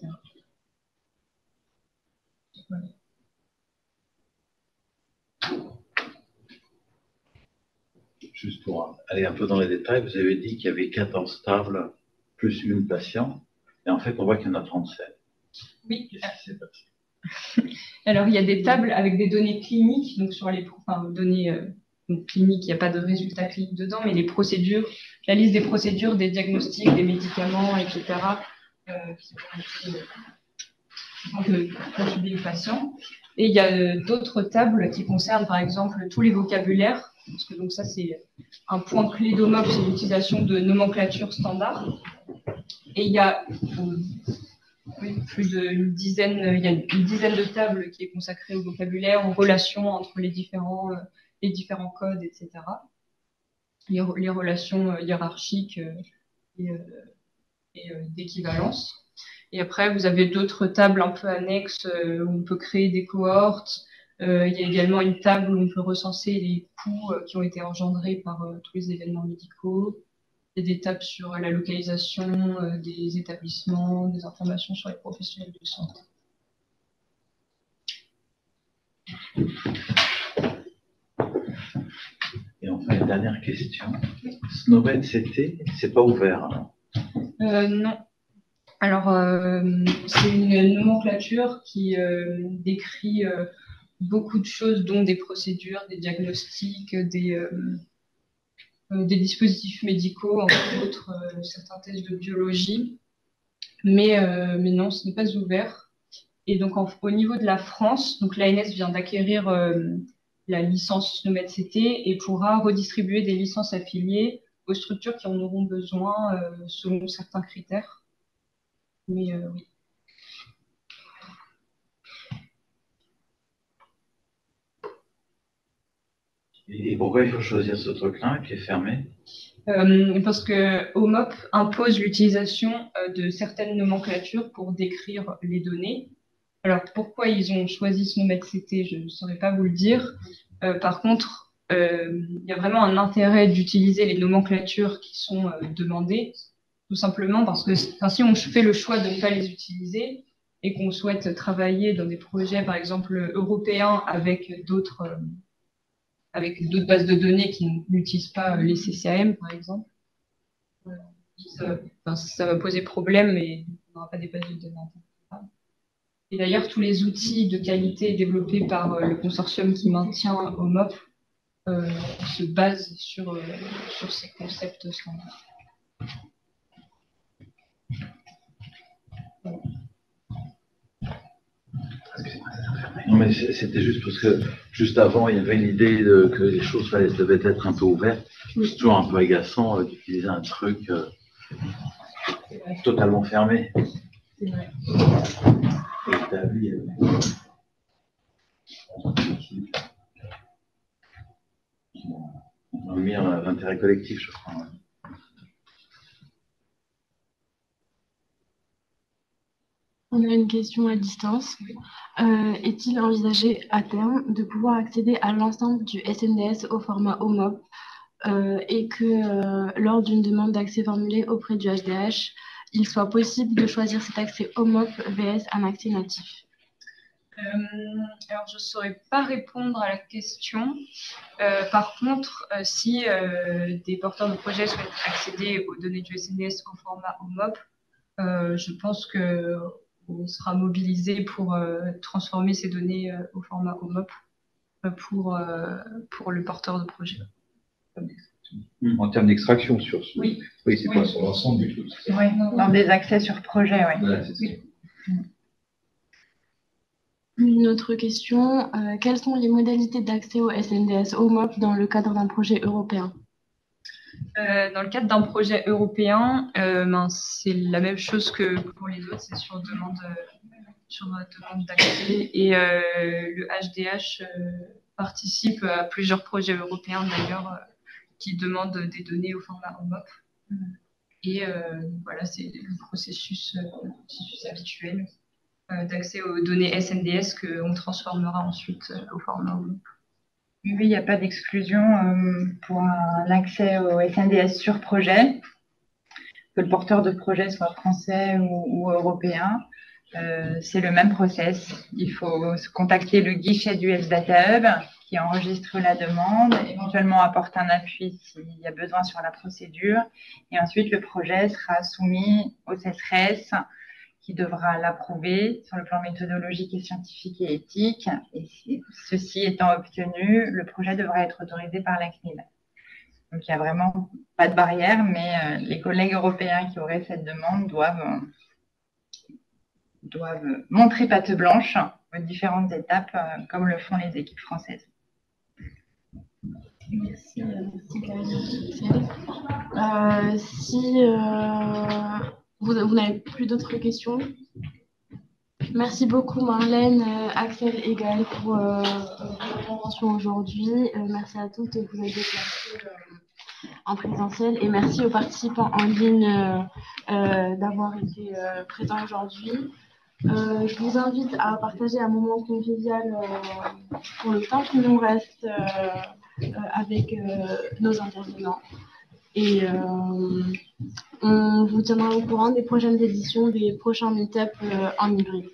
Voilà. Juste pour aller un peu dans les détails, vous avez dit qu'il y avait 14 tables plus une patient, et en fait, on voit qu'il y en a 37. Oui. Alors, il y a des tables avec des données cliniques, donc sur les données cliniques, il n'y a pas de résultats cliniques dedans, mais les procédures, la liste des procédures, des diagnostics, des médicaments, etc., qui vont consulter le patient. Et il y a d'autres tables qui concernent, par exemple, tous les vocabulaires, parce que donc ça, c'est un point clé d'OMOP, c'est l'utilisation de nomenclature standard. Et il y a une dizaine de tables qui est consacrée au vocabulaire, aux relations entre les différents codes, etc. Les relations hiérarchiques et d'équivalence. Et après, vous avez d'autres tables un peu annexes où on peut créer des cohortes. Il y a également une table où on peut recenser les coûts qui ont été engendrés par tous les événements médicaux. Il y a des tables sur la localisation des établissements, des informations sur les professionnels de santé. Et enfin, une dernière question. SNOMED-CT, c'est pas ouvert, alors? Non. Alors, c'est une nomenclature qui décrit beaucoup de choses, dont des procédures, des diagnostics, des dispositifs médicaux, entre autres certains tests de biologie. Mais non, ce n'est pas ouvert. Et donc, au niveau de la France, donc l'ANS vient d'acquérir la licence SNOMED-CT et pourra redistribuer des licences affiliées aux structures qui en auront besoin selon certains critères. Mais oui. Et pourquoi il faut choisir ce truc-là qui est fermé? Parce que OMOP impose l'utilisation de certaines nomenclatures pour décrire les données. Alors, pourquoi ils ont choisi SNOMED-CT, je ne saurais pas vous le dire. Par contre, il y a vraiment un intérêt d'utiliser les nomenclatures qui sont demandées, tout simplement parce que si on fait le choix de ne pas les utiliser et qu'on souhaite travailler dans des projets, par exemple, européens avec d'autres bases de données qui n'utilisent pas les CCAM, par exemple, ça va poser problème et on n'aura pas des bases de données intégrables. Et d'ailleurs, tous les outils de qualité développés par le consortium qui maintient OMOP se basent sur ces concepts standards. Non, mais c'était juste parce que juste avant, il y avait une idée que les choses devaient être un peu ouvertes. C'est toujours un peu agaçant d'utiliser un truc totalement fermé. C'est vrai. Et établi. On a mis l'intérêt collectif, je crois. On a une question à distance. Est-il envisagé à terme de pouvoir accéder à l'ensemble du SNDS au format OMOP et que lors d'une demande d'accès formulée auprès du HDH, il soit possible de choisir cet accès OMOP vs un accès natif? Alors, je ne saurais pas répondre à la question. Par contre, si des porteurs de projets souhaitent accéder aux données du SNDS au format OMOP, je pense qu'on sera mobilisé pour transformer ces données au format OMOP pour le porteur de projet. En termes d'extraction sur ce. Oui, c'est pas sur l'ensemble du truc. Oui, dans des accès sur projet, oui. Voilà, c'est ça. Une autre question, quelles sont les modalités d'accès au SNDS OMOP dans le cadre d'un projet européen? Dans le cadre d'un projet européen, c'est la même chose que pour les autres, c'est sur demande d'accès. Et le HDH participe à plusieurs projets européens d'ailleurs qui demandent des données au format OMOP. Et voilà, c'est le processus habituel d'accès aux données SNDS qu'on transformera ensuite au format OMOP. Oui, il n'y a pas d'exclusion pour un accès au SNDS sur projet, que le porteur de projet soit français ou européen. C'est le même process. Il faut contacter le guichet du Health Data Hub qui enregistre la demande, éventuellement apporte un appui s'il y a besoin sur la procédure. Et ensuite, le projet sera soumis au CESRES qui devra l'approuver sur le plan méthodologique et scientifique et éthique. Et ceci étant obtenu, le projet devra être autorisé par la CNIL. Donc, il n'y a vraiment pas de barrière, mais les collègues européens qui auraient cette demande doivent montrer patte blanche aux différentes étapes, comme le font les équipes françaises. Merci Karine. Si vous n'avez plus d'autres questions, merci beaucoup Marlène, Axel et Gaël pour votre intervention aujourd'hui. Merci à toutes de vous être déplacées en présentiel et merci aux participants en ligne d'avoir été présents aujourd'hui. Je vous invite à partager un moment convivial pour le temps qui nous reste avec nos intervenants. Et on vous tiendra au courant des prochaines éditions, des prochains meet-up en hybride.